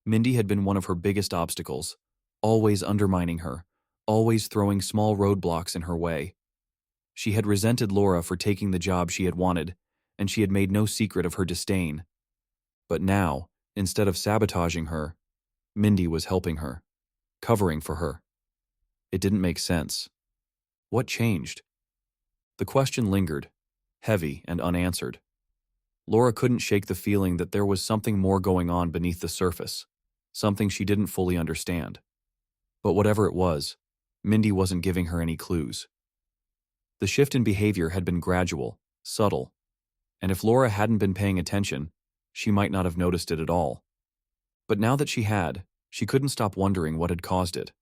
Mindy had been one of her biggest obstacles, always undermining her, always throwing small roadblocks in her way. She had resented Laura for taking the job she had wanted, and she had made no secret of her disdain. But now, instead of sabotaging her, Mindy was helping her, covering for her. It didn't make sense. What changed? The question lingered, heavy and unanswered. Laura couldn't shake the feeling that there was something more going on beneath the surface, something she didn't fully understand. But whatever it was, Mindy wasn't giving her any clues. The shift in behavior had been gradual, subtle, and if Laura hadn't been paying attention, she might not have noticed it at all. But now that she had, she couldn't stop wondering what had caused it.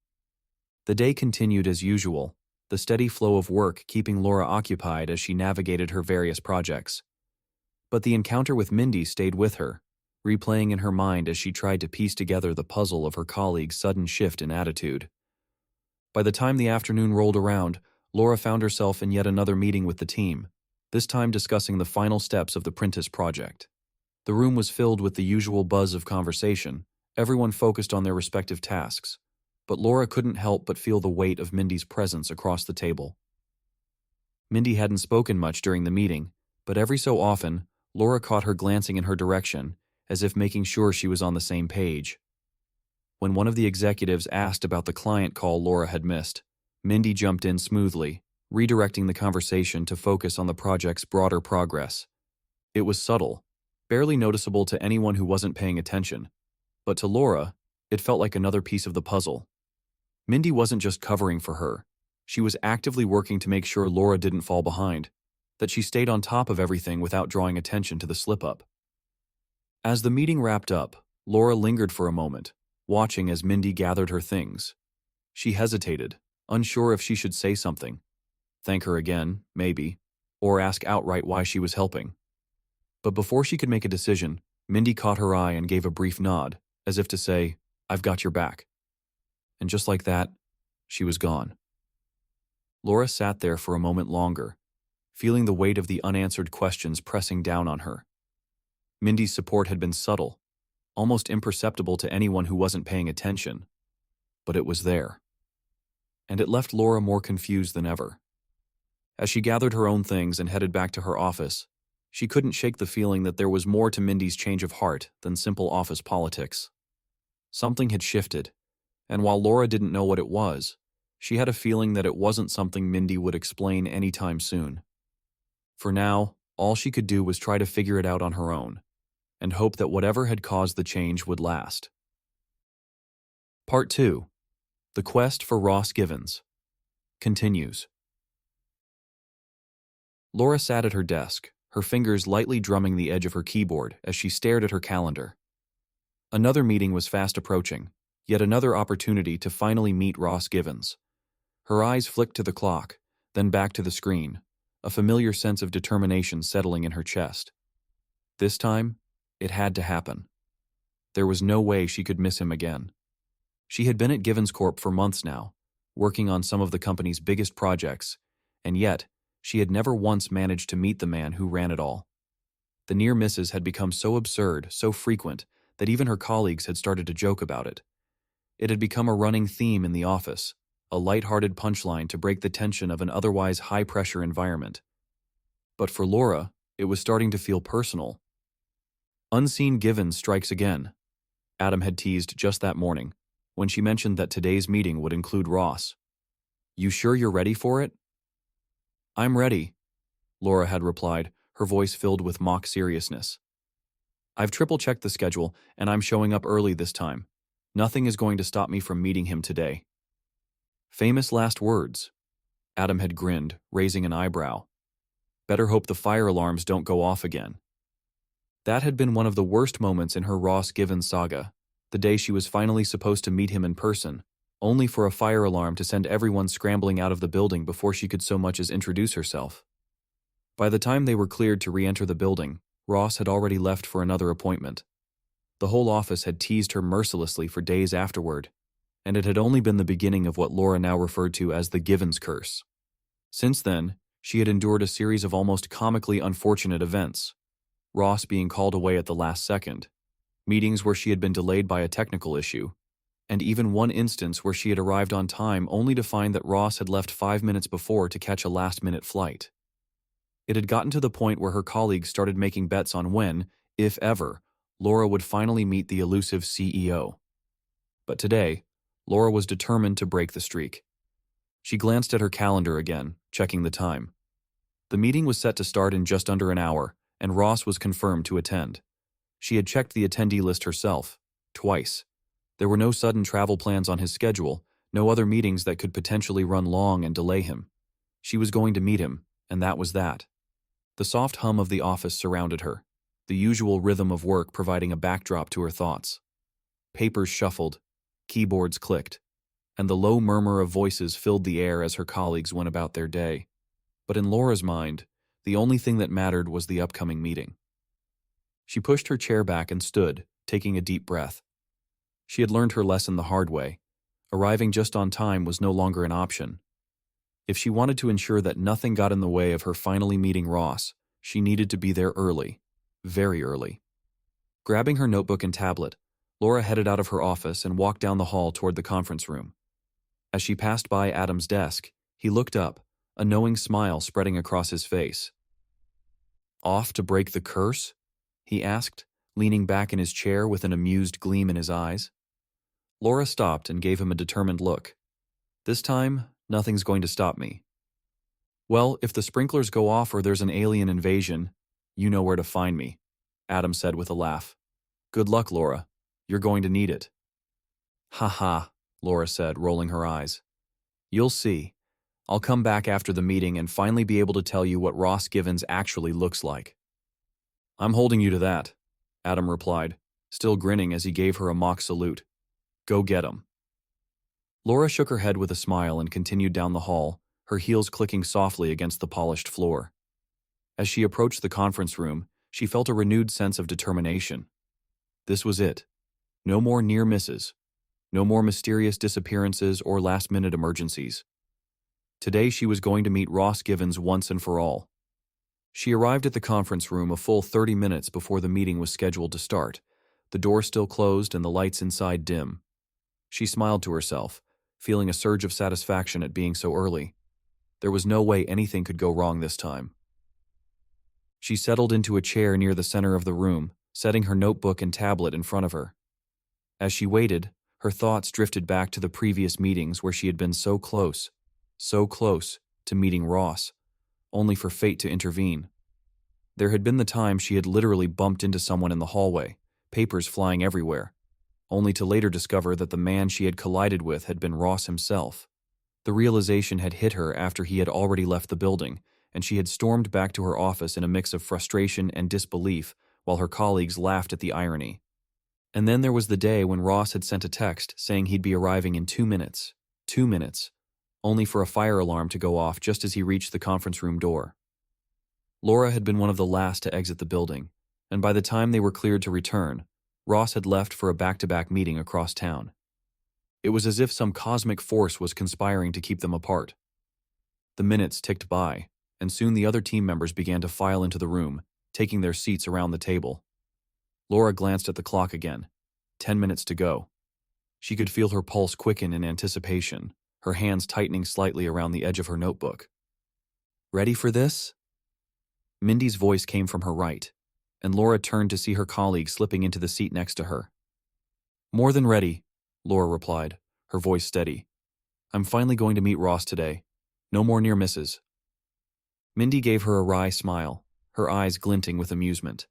The day continued as usual, the steady flow of work keeping Laura occupied as she navigated her various projects. But the encounter with Mindy stayed with her, replaying in her mind as she tried to piece together the puzzle of her colleague's sudden shift in attitude. By the time the afternoon rolled around, Laura found herself in yet another meeting with the team, this time discussing the final steps of the Prentice project. The room was filled with the usual buzz of conversation, everyone focused on their respective tasks, but Laura couldn't help but feel the weight of Mindy's presence across the table. Mindy hadn't spoken much during the meeting, but every so often, Laura caught her glancing in her direction, as if making sure she was on the same page. When one of the executives asked about the client call Laura had missed, Mindy jumped in smoothly, redirecting the conversation to focus on the project's broader progress. It was subtle, barely noticeable to anyone who wasn't paying attention, but to Laura, it felt like another piece of the puzzle. Mindy wasn't just covering for her. She was actively working to make sure Laura didn't fall behind, that she stayed on top of everything without drawing attention to the slip-up. As the meeting wrapped up, Laura lingered for a moment, watching as Mindy gathered her things. She hesitated, unsure if she should say something. Thank her again, maybe, or ask outright why she was helping. But before she could make a decision, Mindy caught her eye and gave a brief nod, as if to say, "I've got your back." And just like that, she was gone. Laura sat there for a moment longer, feeling the weight of the unanswered questions pressing down on her. Mindy's support had been subtle, almost imperceptible to anyone who wasn't paying attention. but it was there. And it left Laura more confused than ever. As she gathered her own things and headed back to her office, she couldn't shake the feeling that there was more to Mindy's change of heart than simple office politics. Something had shifted, and while Laura didn't know what it was, she had a feeling that it wasn't something Mindy would explain anytime soon. For now, all she could do was try to figure it out on her own, and hope that whatever had caused the change would last. Part 2. The Quest for Ross Givens continues. Laura sat at her desk, her fingers lightly drumming the edge of her keyboard as she stared at her calendar. Another meeting was fast approaching, yet another opportunity to finally meet Ross Givens. Her eyes flicked to the clock, then back to the screen, a familiar sense of determination settling in her chest. This time, it had to happen. There was no way she could miss him again. She had been at Givens Corp for months now, working on some of the company's biggest projects, and yet, she had never once managed to meet the man who ran it all. The near misses had become so absurd, so frequent, that even her colleagues had started to joke about it. It had become a running theme in the office, a light-hearted punchline to break the tension of an otherwise high-pressure environment. But for Laura, it was starting to feel personal. Unseen Givens strikes again. Adam had teased just that morning, when she mentioned that today's meeting would include Ross. "You sure you're ready for it?" "I'm ready," Laura had replied, her voice filled with mock seriousness. "I've triple-checked the schedule, and I'm showing up early this time. Nothing is going to stop me from meeting him today." Famous last words. Adam had grinned, raising an eyebrow. Better hope the fire alarms don't go off again. That had been one of the worst moments in her Ross Givens saga, the day she was finally supposed to meet him in person, only for a fire alarm to send everyone scrambling out of the building before she could so much as introduce herself. By the time they were cleared to re-enter the building, Ross had already left for another appointment. The whole office had teased her mercilessly for days afterward, and it had only been the beginning of what Laura now referred to as the Givens curse. Since then, she had endured a series of almost comically unfortunate events. Ross being called away at the last second, meetings where she had been delayed by a technical issue, and even one instance where she had arrived on time only to find that Ross had left 5 minutes before to catch a last-minute flight. It had gotten to the point where her colleagues started making bets on when, if ever, Laura would finally meet the elusive CEO. But today, Laura was determined to break the streak. She glanced at her calendar again, checking the time. The meeting was set to start in just under an hour, and Ross was confirmed to attend. She had checked the attendee list herself, twice. There were no sudden travel plans on his schedule, no other meetings that could potentially run long and delay him. She was going to meet him, and that was that. The soft hum of the office surrounded her, the usual rhythm of work providing a backdrop to her thoughts. Papers shuffled, keyboards clicked, and the low murmur of voices filled the air as her colleagues went about their day. But in Laura's mind, the only thing that mattered was the upcoming meeting. She pushed her chair back and stood, taking a deep breath. She had learned her lesson the hard way. Arriving just on time was no longer an option. If she wanted to ensure that nothing got in the way of her finally meeting Ross, she needed to be there early, very early. Grabbing her notebook and tablet, Laura headed out of her office and walked down the hall toward the conference room. As she passed by Adam's desk, he looked up, a knowing smile spreading across his face. "Off to break the curse?" he asked, leaning back in his chair with an amused gleam in his eyes. Laura stopped and gave him a determined look. "This time, nothing's going to stop me." "Well, if the sprinklers go off or there's an alien invasion, you know where to find me," Adam said with a laugh. "Good luck, Laura. You're going to need it." "Ha ha," Laura said, rolling her eyes. "You'll see. I'll come back after the meeting and finally be able to tell you what Ross Givens actually looks like." "I'm holding you to that," Adam replied, still grinning as he gave her a mock salute. "Go get 'em." Laura shook her head with a smile and continued down the hall, her heels clicking softly against the polished floor. As she approached the conference room, she felt a renewed sense of determination. This was it. No more near misses. No more mysterious disappearances or last-minute emergencies. Today she was going to meet Ross Givens once and for all. She arrived at the conference room a full 30 minutes before the meeting was scheduled to start, the door still closed and the lights inside dim. She smiled to herself, feeling a surge of satisfaction at being so early. There was no way anything could go wrong this time. She settled into a chair near the center of the room, setting her notebook and tablet in front of her. As she waited, her thoughts drifted back to the previous meetings where she had been so close to meeting Ross, only for fate to intervene. There had been the time she had literally bumped into someone in the hallway, papers flying everywhere, only to later discover that the man she had collided with had been Ross himself. The realization had hit her after he had already left the building, and she had stormed back to her office in a mix of frustration and disbelief while her colleagues laughed at the irony. And then there was the day when Ross had sent a text saying he'd be arriving in 2 minutes. 2 minutes. Only for a fire alarm to go off just as he reached the conference room door. Laura had been one of the last to exit the building, and by the time they were cleared to return, Ross had left for a back-to-back meeting across town. It was as if some cosmic force was conspiring to keep them apart. The minutes ticked by, and soon the other team members began to file into the room, taking their seats around the table. Laura glanced at the clock again. 10 minutes to go. She could feel her pulse quicken in anticipation, her hands tightening slightly around the edge of her notebook. "Ready for this?" Mindy's voice came from her right, and Laura turned to see her colleague slipping into the seat next to her. "More than ready," Laura replied, her voice steady. "I'm finally going to meet Ross today. No more near misses." Mindy gave her a wry smile, her eyes glinting with amusement.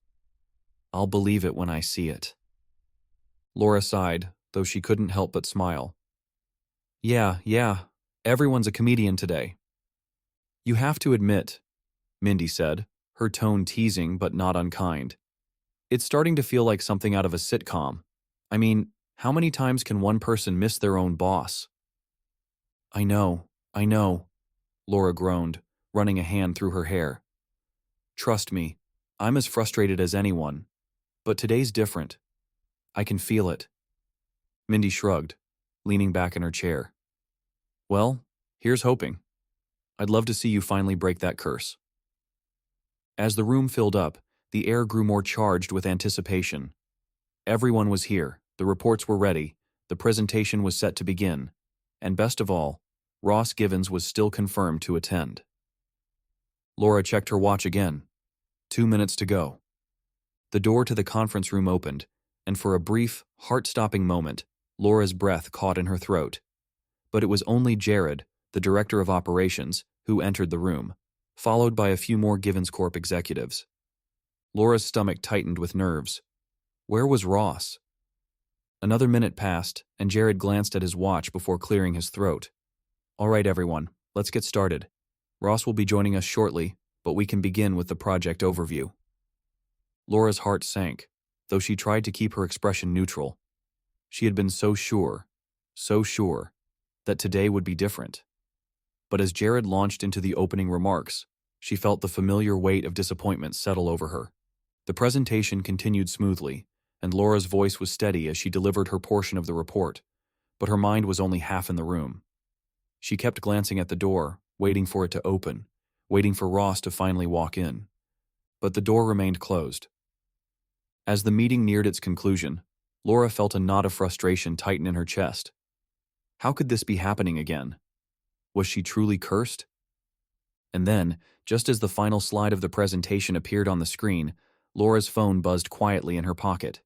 "I'll believe it when I see it." Laura sighed, though she couldn't help but smile. Yeah, everyone's a comedian today." "You have to admit," Mindy said, her tone teasing but not unkind. "It's starting to feel like something out of a sitcom. I mean, how many times can one person miss their own boss?" I know, Laura groaned, running a hand through her hair. "Trust me, I'm as frustrated as anyone. But today's different. I can feel it." Mindy shrugged, leaning back in her chair. "Well, here's hoping. I'd love to see you finally break that curse." As the room filled up, the air grew more charged with anticipation. Everyone was here, the reports were ready, the presentation was set to begin, and best of all, Ross Givens was still confirmed to attend. Laura checked her watch again. 2 minutes to go. The door to the conference room opened, and for a brief, heart-stopping moment, Laura's breath caught in her throat. But it was only Jared, the director of operations, who entered the room, followed by a few more Givens Corp executives. Laura's stomach tightened with nerves. Where was Ross? Another minute passed, and Jared glanced at his watch before clearing his throat. "All right, everyone, let's get started. Ross will be joining us shortly, but we can begin with the project overview." Laura's heart sank, though she tried to keep her expression neutral. She had been so sure, that today would be different. But as Jared launched into the opening remarks, she felt the familiar weight of disappointment settle over her. The presentation continued smoothly, and Laura's voice was steady as she delivered her portion of the report, but her mind was only half in the room. She kept glancing at the door, waiting for it to open, waiting for Ross to finally walk in. But the door remained closed. As the meeting neared its conclusion, Laura felt a knot of frustration tighten in her chest. How could this be happening again? Was she truly cursed? And then, just as the final slide of the presentation appeared on the screen, Laura's phone buzzed quietly in her pocket.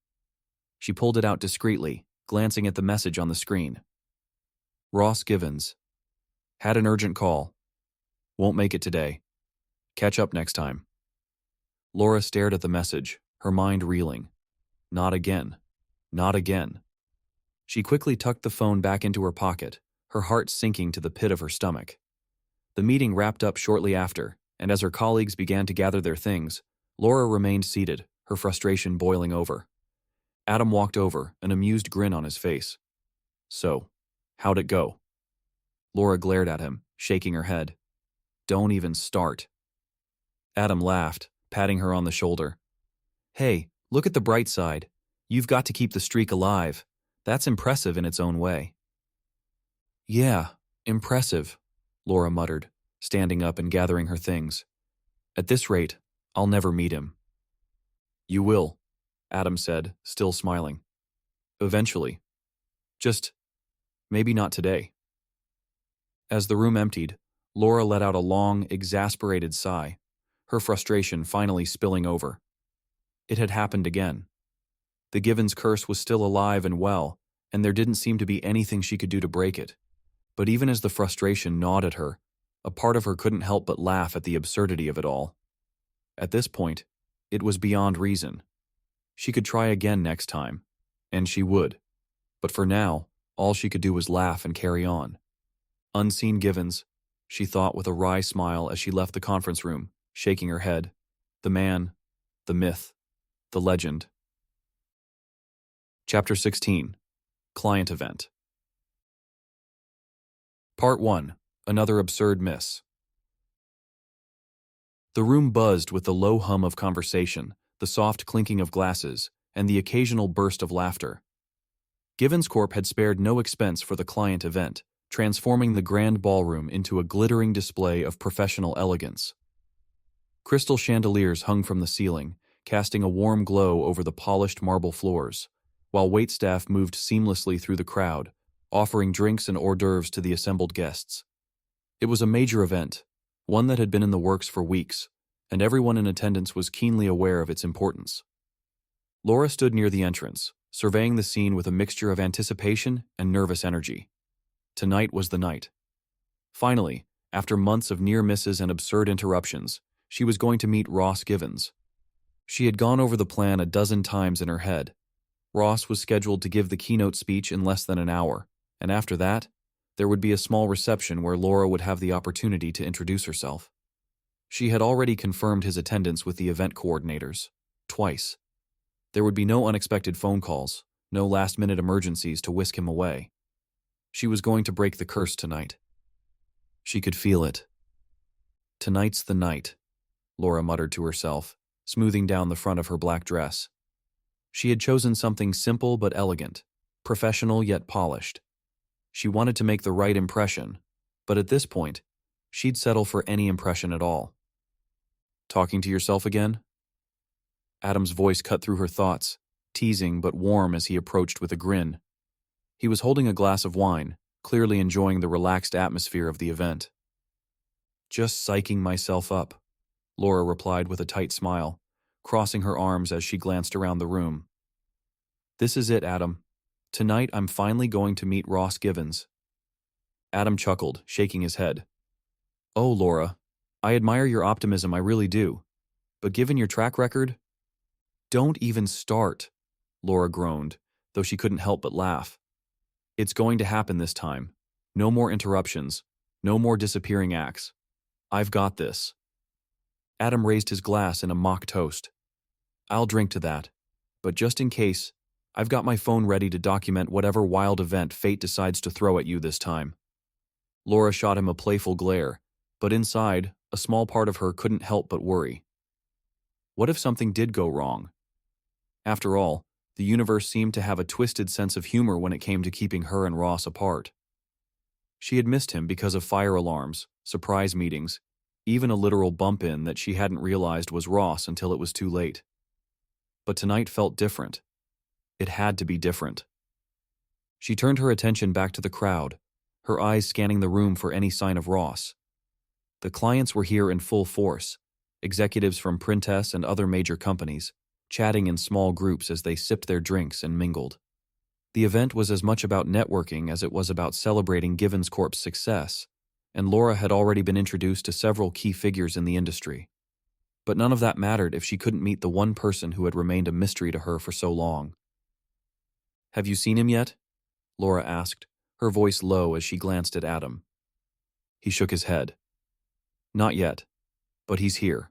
She pulled it out discreetly, glancing at the message on the screen. Ross Givens. Had an urgent call. Won't make it today. Catch up next time. Laura stared at the message, her mind reeling. Not again. Not again. She quickly tucked the phone back into her pocket, her heart sinking to the pit of her stomach. The meeting wrapped up shortly after, and as her colleagues began to gather their things, Laura remained seated, her frustration boiling over. Adam walked over, an amused grin on his face. "So, how'd it go?" Laura glared at him, shaking her head. "Don't even start." Adam laughed, patting her on the shoulder. "Hey, look at the bright side. You've got to keep the streak alive. That's impressive in its own way." "Yeah, impressive," Laura muttered, standing up and gathering her things. "At this rate, I'll never meet him." "You will," Adam said, still smiling. "Eventually. Just Maybe not today. As the room emptied, Laura let out a long, exasperated sigh, her frustration finally spilling over. It had happened again. The Givens curse was still alive and well, and there didn't seem to be anything she could do to break it. But even as the frustration gnawed at her, a part of her couldn't help but laugh at the absurdity of it all. At this point, it was beyond reason. She could try again next time, and she would. But for now, all she could do was laugh and carry on. Unseen Givens, she thought with a wry smile as she left the conference room, shaking her head. The man, the myth, the legend. Chapter 16. Client Event. Part 1. Another absurd miss. The room buzzed with the low hum of conversation, the soft clinking of glasses, and the occasional burst of laughter. Givens Corp had spared no expense for the client event, transforming the grand ballroom into a glittering display of professional elegance. Crystal chandeliers hung from the ceiling, casting a warm glow over the polished marble floors, while waitstaff moved seamlessly through the crowd, offering drinks and hors d'oeuvres to the assembled guests. It was a major event, one that had been in the works for weeks, and everyone in attendance was keenly aware of its importance. Laura stood near the entrance, surveying the scene with a mixture of anticipation and nervous energy. Tonight was the night. Finally, after months of near misses and absurd interruptions, she was going to meet Ross Givens. She had gone over the plan a dozen times in her head. Ross was scheduled to give the keynote speech in less than an hour, and after that, there would be a small reception where Laura would have the opportunity to introduce herself. She had already confirmed his attendance with the event coordinators, twice. There would be no unexpected phone calls, no last-minute emergencies to whisk him away. She was going to break the curse tonight. She could feel it. Tonight's the night, Laura muttered to herself, smoothing down the front of her black dress. She had chosen something simple but elegant, professional yet polished. She wanted to make the right impression, but at this point, she'd settle for any impression at all. Talking to yourself again? Adam's voice cut through her thoughts, teasing but warm as he approached with a grin. He was holding a glass of wine, clearly enjoying the relaxed atmosphere of the event. Just psyching myself up, Laura replied with a tight smile, crossing her arms as she glanced around the room. This is it, Adam. Tonight I'm finally going to meet Ross Givens. Adam chuckled, shaking his head. Oh, Laura, I admire your optimism, I really do. But given your track record? Don't even start, Laura groaned, though she couldn't help but laugh. It's going to happen this time. No more interruptions, no more disappearing acts. I've got this. Adam raised his glass in a mock toast. I'll drink to that, but just in case, I've got my phone ready to document whatever wild event fate decides to throw at you this time. Laura shot him a playful glare, but inside, a small part of her couldn't help but worry. What if something did go wrong? After all, the universe seemed to have a twisted sense of humor when it came to keeping her and Ross apart. She had missed him because of fire alarms, surprise meetings, even a literal bump-in that she hadn't realized was Ross until it was too late. But tonight felt different. It had to be different. She turned her attention back to the crowd, her eyes scanning the room for any sign of Ross. The clients were here in full force, executives from Printess and other major companies, chatting in small groups as they sipped their drinks and mingled. The event was as much about networking as it was about celebrating Givens Corp's success, and Laura had already been introduced to several key figures in the industry. But none of that mattered if she couldn't meet the one person who had remained a mystery to her for so long. Have you seen him yet? Laura asked, her voice low as she glanced at Adam. He shook his head. Not yet, but he's here.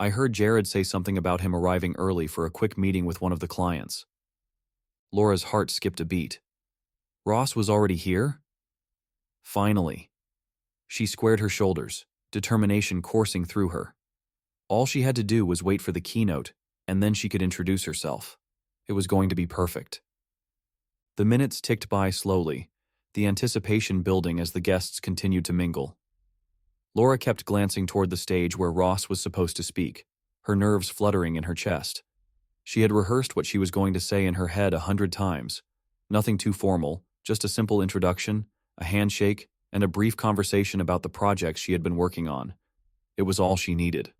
I heard Jared say something about him arriving early for a quick meeting with one of the clients. Laura's heart skipped a beat. Ross was already here? Finally. She squared her shoulders, determination coursing through her. All she had to do was wait for the keynote, and then she could introduce herself. It was going to be perfect. The minutes ticked by slowly, the anticipation building as the guests continued to mingle. Laura kept glancing toward the stage where Ross was supposed to speak, her nerves fluttering in her chest. She had rehearsed what she was going to say in her head 100 times. Nothing too formal, Just a simple introduction, a handshake, and a brief conversation about the projects she had been working on. It was all she needed.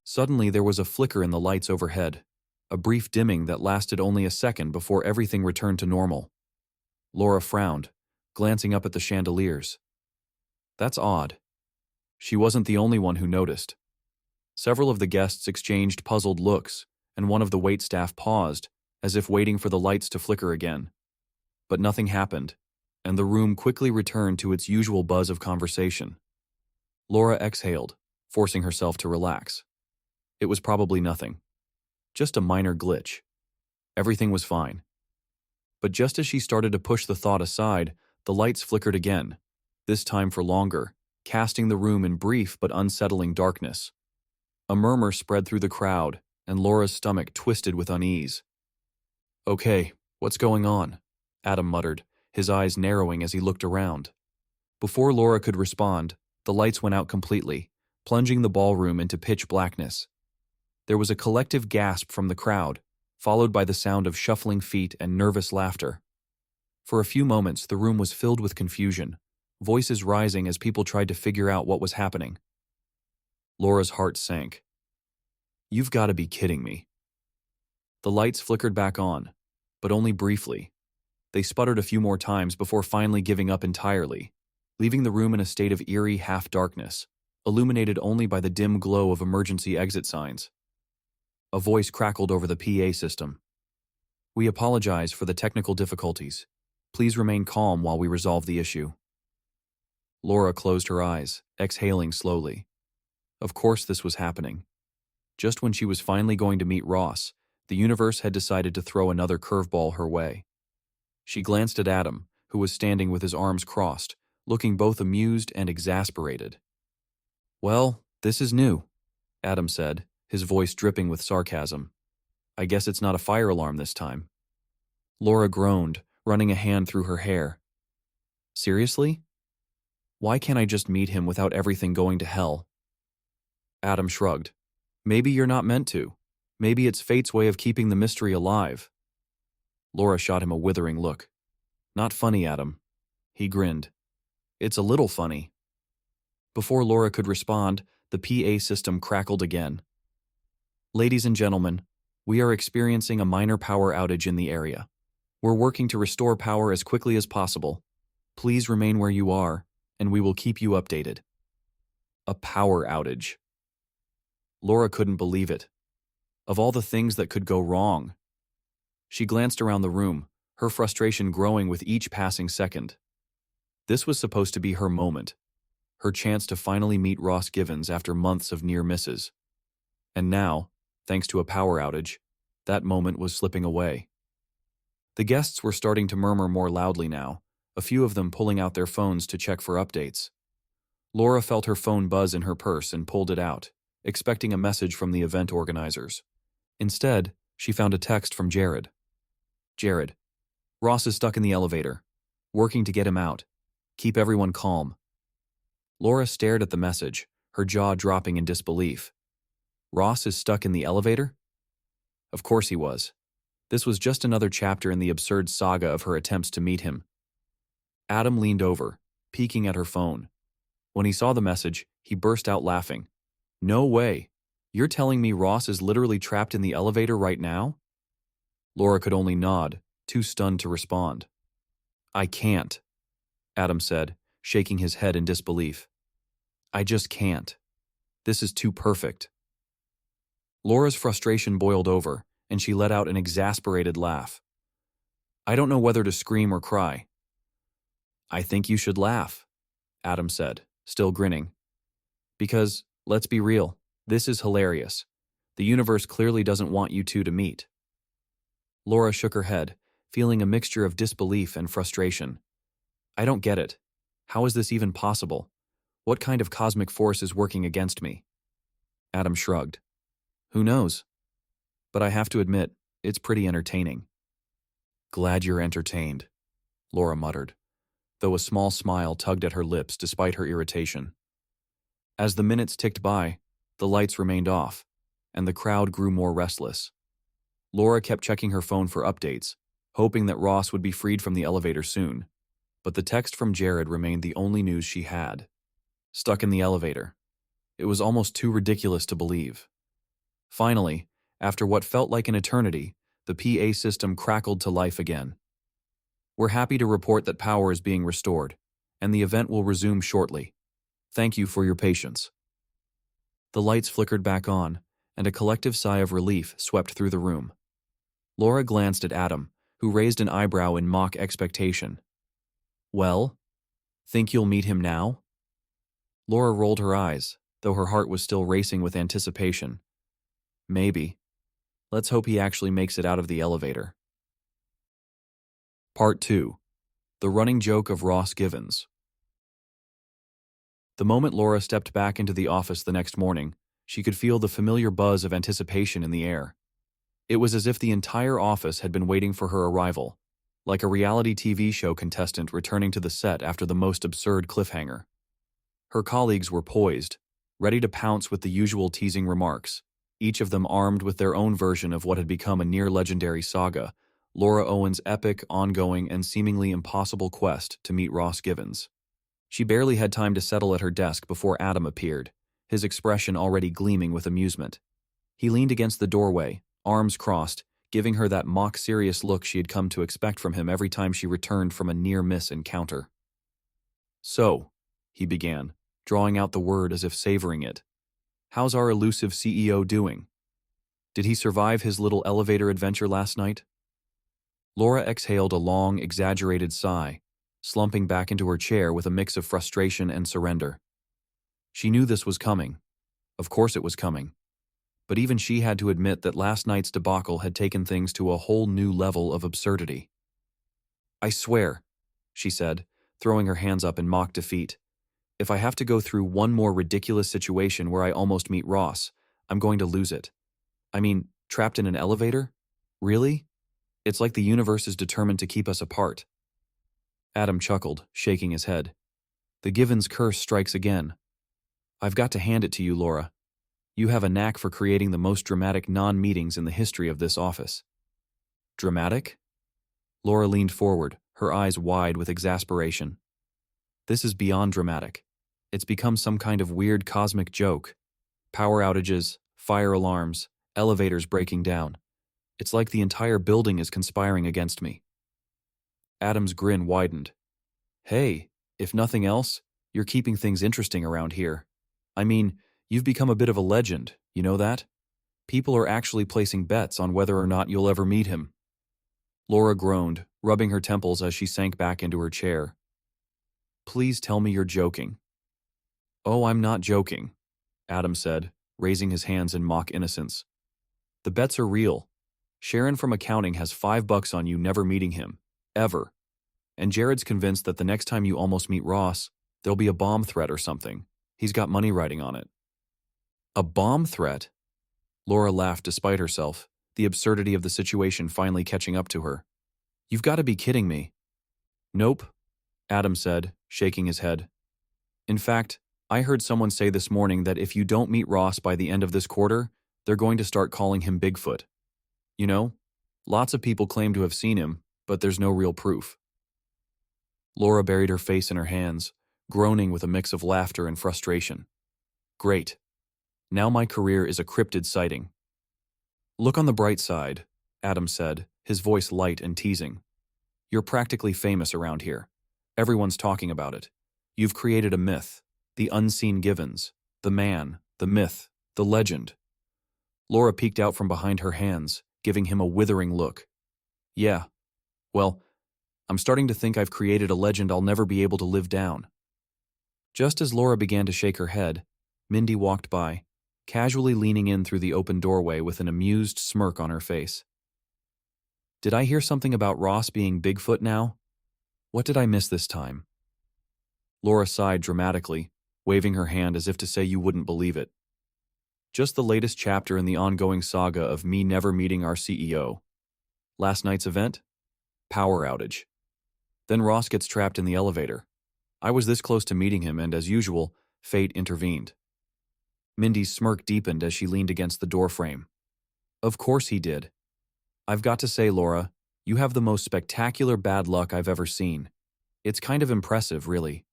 Suddenly, there was a flicker in the lights overhead, a brief dimming that lasted only a second before everything returned to normal. Laura frowned, glancing up at the chandeliers. That's odd. She wasn't the only one who noticed. Several of the guests exchanged puzzled looks, and one of the waitstaff paused, as if waiting for the lights to flicker again. But nothing happened, and the room quickly returned to its usual buzz of conversation. Laura exhaled, forcing herself to relax. It was probably nothing. Just a minor glitch. Everything was fine. But just as she started to push the thought aside, the lights flickered again, this time for longer, casting the room in brief but unsettling darkness. A murmur spread through the crowd, and Laura's stomach twisted with unease. "Okay, what's going on?" Adam muttered, his eyes narrowing as he looked around. Before Laura could respond, the lights went out completely, plunging the ballroom into pitch blackness. There was a collective gasp from the crowd, followed by the sound of shuffling feet and nervous laughter. For a few moments, the room was filled with confusion, voices rising as people tried to figure out what was happening. Laura's heart sank. "You've got to be kidding me." The lights flickered back on, but only briefly. They sputtered a few more times before finally giving up entirely, leaving the room in a state of eerie half-darkness, illuminated only by the dim glow of emergency exit signs. A voice crackled over the PA system. "We apologize for the technical difficulties. Please remain calm while we resolve the issue." Laura closed her eyes, exhaling slowly. Of course this was happening. Just when she was finally going to meet Ross, the universe had decided to throw another curveball her way. She glanced at Adam, who was standing with his arms crossed, looking both amused and exasperated. "Well, this is new," Adam said, his voice dripping with sarcasm. "I guess it's not a fire alarm this time." Laura groaned, running a hand through her hair. "Seriously? Why can't I just meet him without everything going to hell?" Adam shrugged. "Maybe you're not meant to. Maybe it's fate's way of keeping the mystery alive." Laura shot him a withering look. "Not funny, Adam." He grinned. "It's a little funny." Before Laura could respond, the PA system crackled again. "Ladies and gentlemen, we are experiencing a minor power outage in the area. We're working to restore power as quickly as possible. Please remain where you are, and we will keep you updated." A power outage. Laura couldn't believe it. Of all the things that could go wrong. She glanced around the room, her frustration growing with each passing second. This was supposed to be her moment, her chance to finally meet Ross Givens after months of near misses. And now, thanks to a power outage, that moment was slipping away. The guests were starting to murmur more loudly now, a few of them pulling out their phones to check for updates. Laura felt her phone buzz in her purse and pulled it out, expecting a message from the event organizers. Instead, she found a text from Jared. "Jared, Ross is stuck in the elevator. Working to get him out. Keep everyone calm." Laura stared at the message, her jaw dropping in disbelief. Ross is stuck in the elevator? Of course he was. This was just another chapter in the absurd saga of her attempts to meet him. Adam leaned over, peeking at her phone. When he saw the message, he burst out laughing. "No way. You're telling me Ross is literally trapped in the elevator right now?" Laura could only nod, too stunned to respond. "I can't," Adam said, shaking his head in disbelief. "I just can't. This is too perfect." Laura's frustration boiled over, and she let out an exasperated laugh. "I don't know whether to scream or cry." "I think you should laugh," Adam said, still grinning. "Because, let's be real, this is hilarious. The universe clearly doesn't want you two to meet." Laura shook her head, feeling a mixture of disbelief and frustration. "I don't get it. How is this even possible? What kind of cosmic force is working against me?" Adam shrugged. "Who knows? But I have to admit, it's pretty entertaining." "Glad you're entertained," Laura muttered, though a small smile tugged at her lips despite her irritation. As the minutes ticked by, the lights remained off, and the crowd grew more restless. Laura kept checking her phone for updates, hoping that Ross would be freed from the elevator soon. But the text from Jared remained the only news she had. Stuck in the elevator. It was almost too ridiculous to believe. Finally, after what felt like an eternity, the PA system crackled to life again. We're happy to report that power is being restored, and the event will resume shortly. Thank you for your patience. The lights flickered back on, and a collective sigh of relief swept through the room. Laura glanced at Adam, who raised an eyebrow in mock expectation. Well? Think you'll meet him now? Laura rolled her eyes, though her heart was still racing with anticipation. Maybe. Let's hope he actually makes it out of the elevator. Part 2. The Running Joke of Ross Givens. The moment Laura stepped back into the office the next morning, she could feel the familiar buzz of anticipation in the air. It was as if the entire office had been waiting for her arrival, like a reality TV show contestant returning to the set after the most absurd cliffhanger. Her colleagues were poised, ready to pounce with the usual teasing remarks, each of them armed with their own version of what had become a near-legendary saga, Laura Owen's epic, ongoing, and seemingly impossible quest to meet Ross Givens. She barely had time to settle at her desk before Adam appeared, his expression already gleaming with amusement. He leaned against the doorway, arms crossed, giving her that mock-serious look she had come to expect from him every time she returned from a near-miss encounter. So, he began, drawing out the word as if savoring it. How's our elusive CEO doing? Did he survive his little elevator adventure last night? Laura exhaled a long, exaggerated sigh, slumping back into her chair with a mix of frustration and surrender. She knew this was coming. Of course it was coming. But even she had to admit that last night's debacle had taken things to a whole new level of absurdity. I swear, she said, throwing her hands up in mock defeat, if I have to go through one more ridiculous situation where I almost meet Ross, I'm going to lose it. I mean, trapped in an elevator? Really? It's like the universe is determined to keep us apart. Adam chuckled, shaking his head. The Givens curse strikes again. I've got to hand it to you, Laura. You have a knack for creating the most dramatic non-meetings in the history of this office. Dramatic? Laura leaned forward, her eyes wide with exasperation. This is beyond dramatic. It's become some kind of weird cosmic joke. Power outages, fire alarms, elevators breaking down. It's like the entire building is conspiring against me. Adam's grin widened. Hey, if nothing else, you're keeping things interesting around here. I mean, you've become a bit of a legend, you know that? People are actually placing bets on whether or not you'll ever meet him. Laura groaned, rubbing her temples as she sank back into her chair. Please tell me you're joking. Oh, I'm not joking, Adam said, raising his hands in mock innocence. The bets are real. Sharon from accounting has $5 on you never meeting him. Ever. And Jared's convinced that the next time you almost meet Ross, there'll be a bomb threat or something. He's got money riding on it. A bomb threat? Laura laughed despite herself, the absurdity of the situation finally catching up to her. You've got to be kidding me. Nope, Adam said, shaking his head. In fact, I heard someone say this morning that if you don't meet Ross by the end of this quarter, they're going to start calling him Bigfoot. You know, lots of people claim to have seen him, but there's no real proof. Laura buried her face in her hands, groaning with a mix of laughter and frustration. Great. Now my career is a cryptid sighting. Look on the bright side, Adam said, his voice light and teasing. You're practically famous around here. Everyone's talking about it. You've created a myth, the unseen Givens, the man, the myth, the legend. Laura peeked out from behind her hands, giving him a withering look. Yeah. Well, I'm starting to think I've created a legend I'll never be able to live down. Just as Laura began to shake her head, Mindy walked by, casually leaning in through the open doorway with an amused smirk on her face. Did I hear something about Ross being Bigfoot now? What did I miss this time? Laura sighed dramatically, waving her hand as if to say you wouldn't believe it. Just the latest chapter in the ongoing saga of me never meeting our CEO. Last night's event? Power outage. Then Ross gets trapped in the elevator. I was this close to meeting him and, as usual, fate intervened. Mindy's smirk deepened as she leaned against the doorframe. Of course he did. I've got to say, Laura, You have the most spectacular bad luck I've ever seen. It's kind of impressive, really."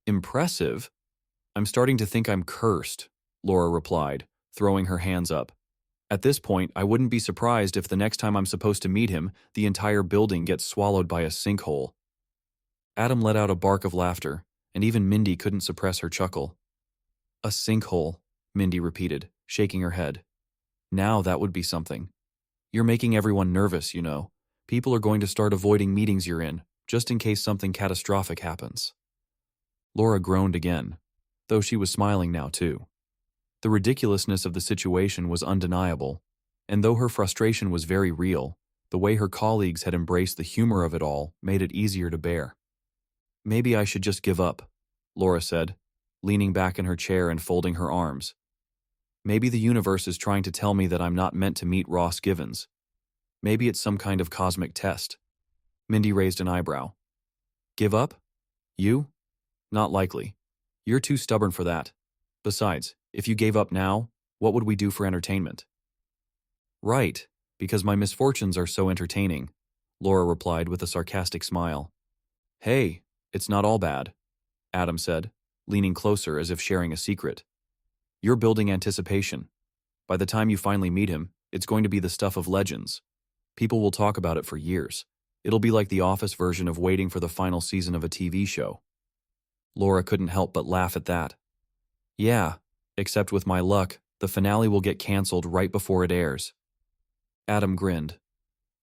"Impressive? I'm starting to think I'm cursed," Laura replied, throwing her hands up. "At this point, I wouldn't be surprised if the next time I'm supposed to meet him, the entire building gets swallowed by a sinkhole." Adam let out a bark of laughter, and even Mindy couldn't suppress her chuckle. "A sinkhole," Mindy repeated, shaking her head. "Now that would be something. You're making everyone nervous, you know. People are going to start avoiding meetings you're in, just in case something catastrophic happens." Laura groaned again, though she was smiling now too. The ridiculousness of the situation was undeniable, and though her frustration was very real, the way her colleagues had embraced the humor of it all made it easier to bear. "Maybe I should just give up," Laura said, leaning back in her chair and folding her arms. "Maybe the universe is trying to tell me that I'm not meant to meet Ross Givens. Maybe it's some kind of cosmic test." Mindy raised an eyebrow. "Give up? You? Not likely. You're too stubborn for that. Besides, if you gave up now, what would we do for entertainment?" "Right, because my misfortunes are so entertaining," Laura replied with a sarcastic smile. "Hey, it's not all bad," Adam said, leaning closer as if sharing a secret. "You're building anticipation. By the time you finally meet him, it's going to be the stuff of legends. People will talk about it for years. It'll be like the Office version of waiting for the final season of a TV show." Laura couldn't help but laugh at that. "Yeah, except with my luck, the finale will get canceled right before it airs." Adam grinned.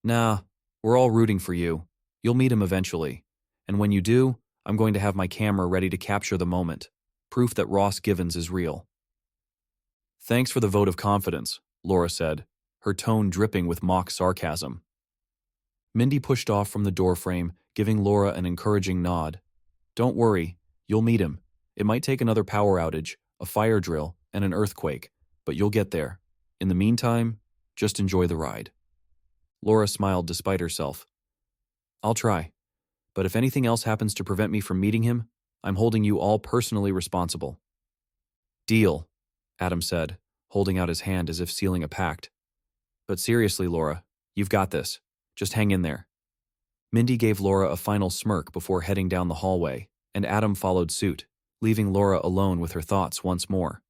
"Nah, we're all rooting for you. You'll meet him eventually. And when you do, I'm going to have my camera ready to capture the moment. Proof that Ross Givens is real." "Thanks for the vote of confidence," Laura said, her tone dripping with mock sarcasm. Mindy pushed off from the doorframe, giving Laura an encouraging nod. "Don't worry, you'll meet him. It might take another power outage, a fire drill, and an earthquake, but you'll get there. In the meantime, just enjoy the ride." Laura smiled despite herself. "I'll try. But if anything else happens to prevent me from meeting him, I'm holding you all personally responsible." "Deal," Adam said, holding out his hand as if sealing a pact. "But seriously, Laura, you've got this. Just hang in there." Mindy gave Laura a final smirk before heading down the hallway, and Adam followed suit, leaving Laura alone with her thoughts once more.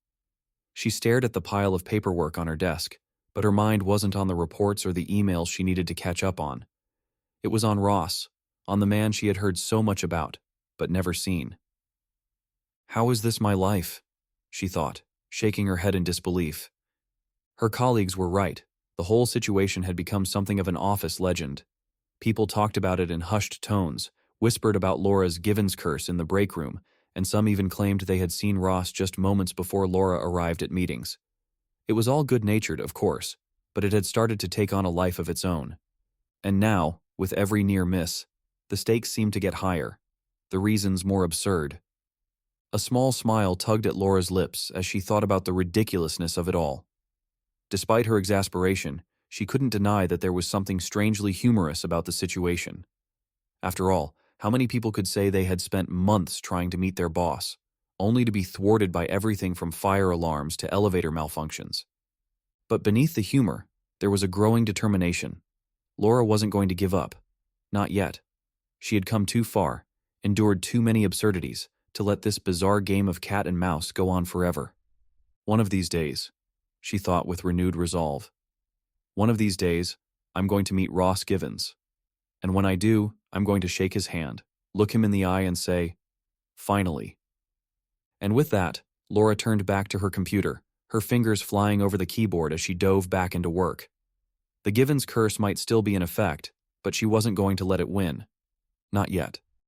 She stared at the pile of paperwork on her desk, but her mind wasn't on the reports or the emails she needed to catch up on. It was on Ross, on the man she had heard so much about, but never seen. "How is this my life?" she thought, shaking her head in disbelief. Her colleagues were right. The whole situation had become something of an office legend. People talked about it in hushed tones, whispered about Laura's Givens curse in the break room, and some even claimed they had seen Ross just moments before Laura arrived at meetings. It was all good-natured, of course, but it had started to take on a life of its own. And now, with every near miss, the stakes seemed to get higher, the reasons more absurd. A small smile tugged at Laura's lips as she thought about the ridiculousness of it all. Despite her exasperation, she couldn't deny that there was something strangely humorous about the situation. After all, how many people could say they had spent months trying to meet their boss, only to be thwarted by everything from fire alarms to elevator malfunctions? But beneath the humor, there was a growing determination. Laura wasn't going to give up. Not yet. She had come too far, endured too many absurdities, to let this bizarre game of cat and mouse go on forever. One of these days, she thought with renewed resolve, one of these days, I'm going to meet Ross Givens. And when I do, I'm going to shake his hand, look him in the eye and say, "Finally." And with that, Laura turned back to her computer, her fingers flying over the keyboard as she dove back into work. The Givens curse might still be in effect, but she wasn't going to let it win. Not yet.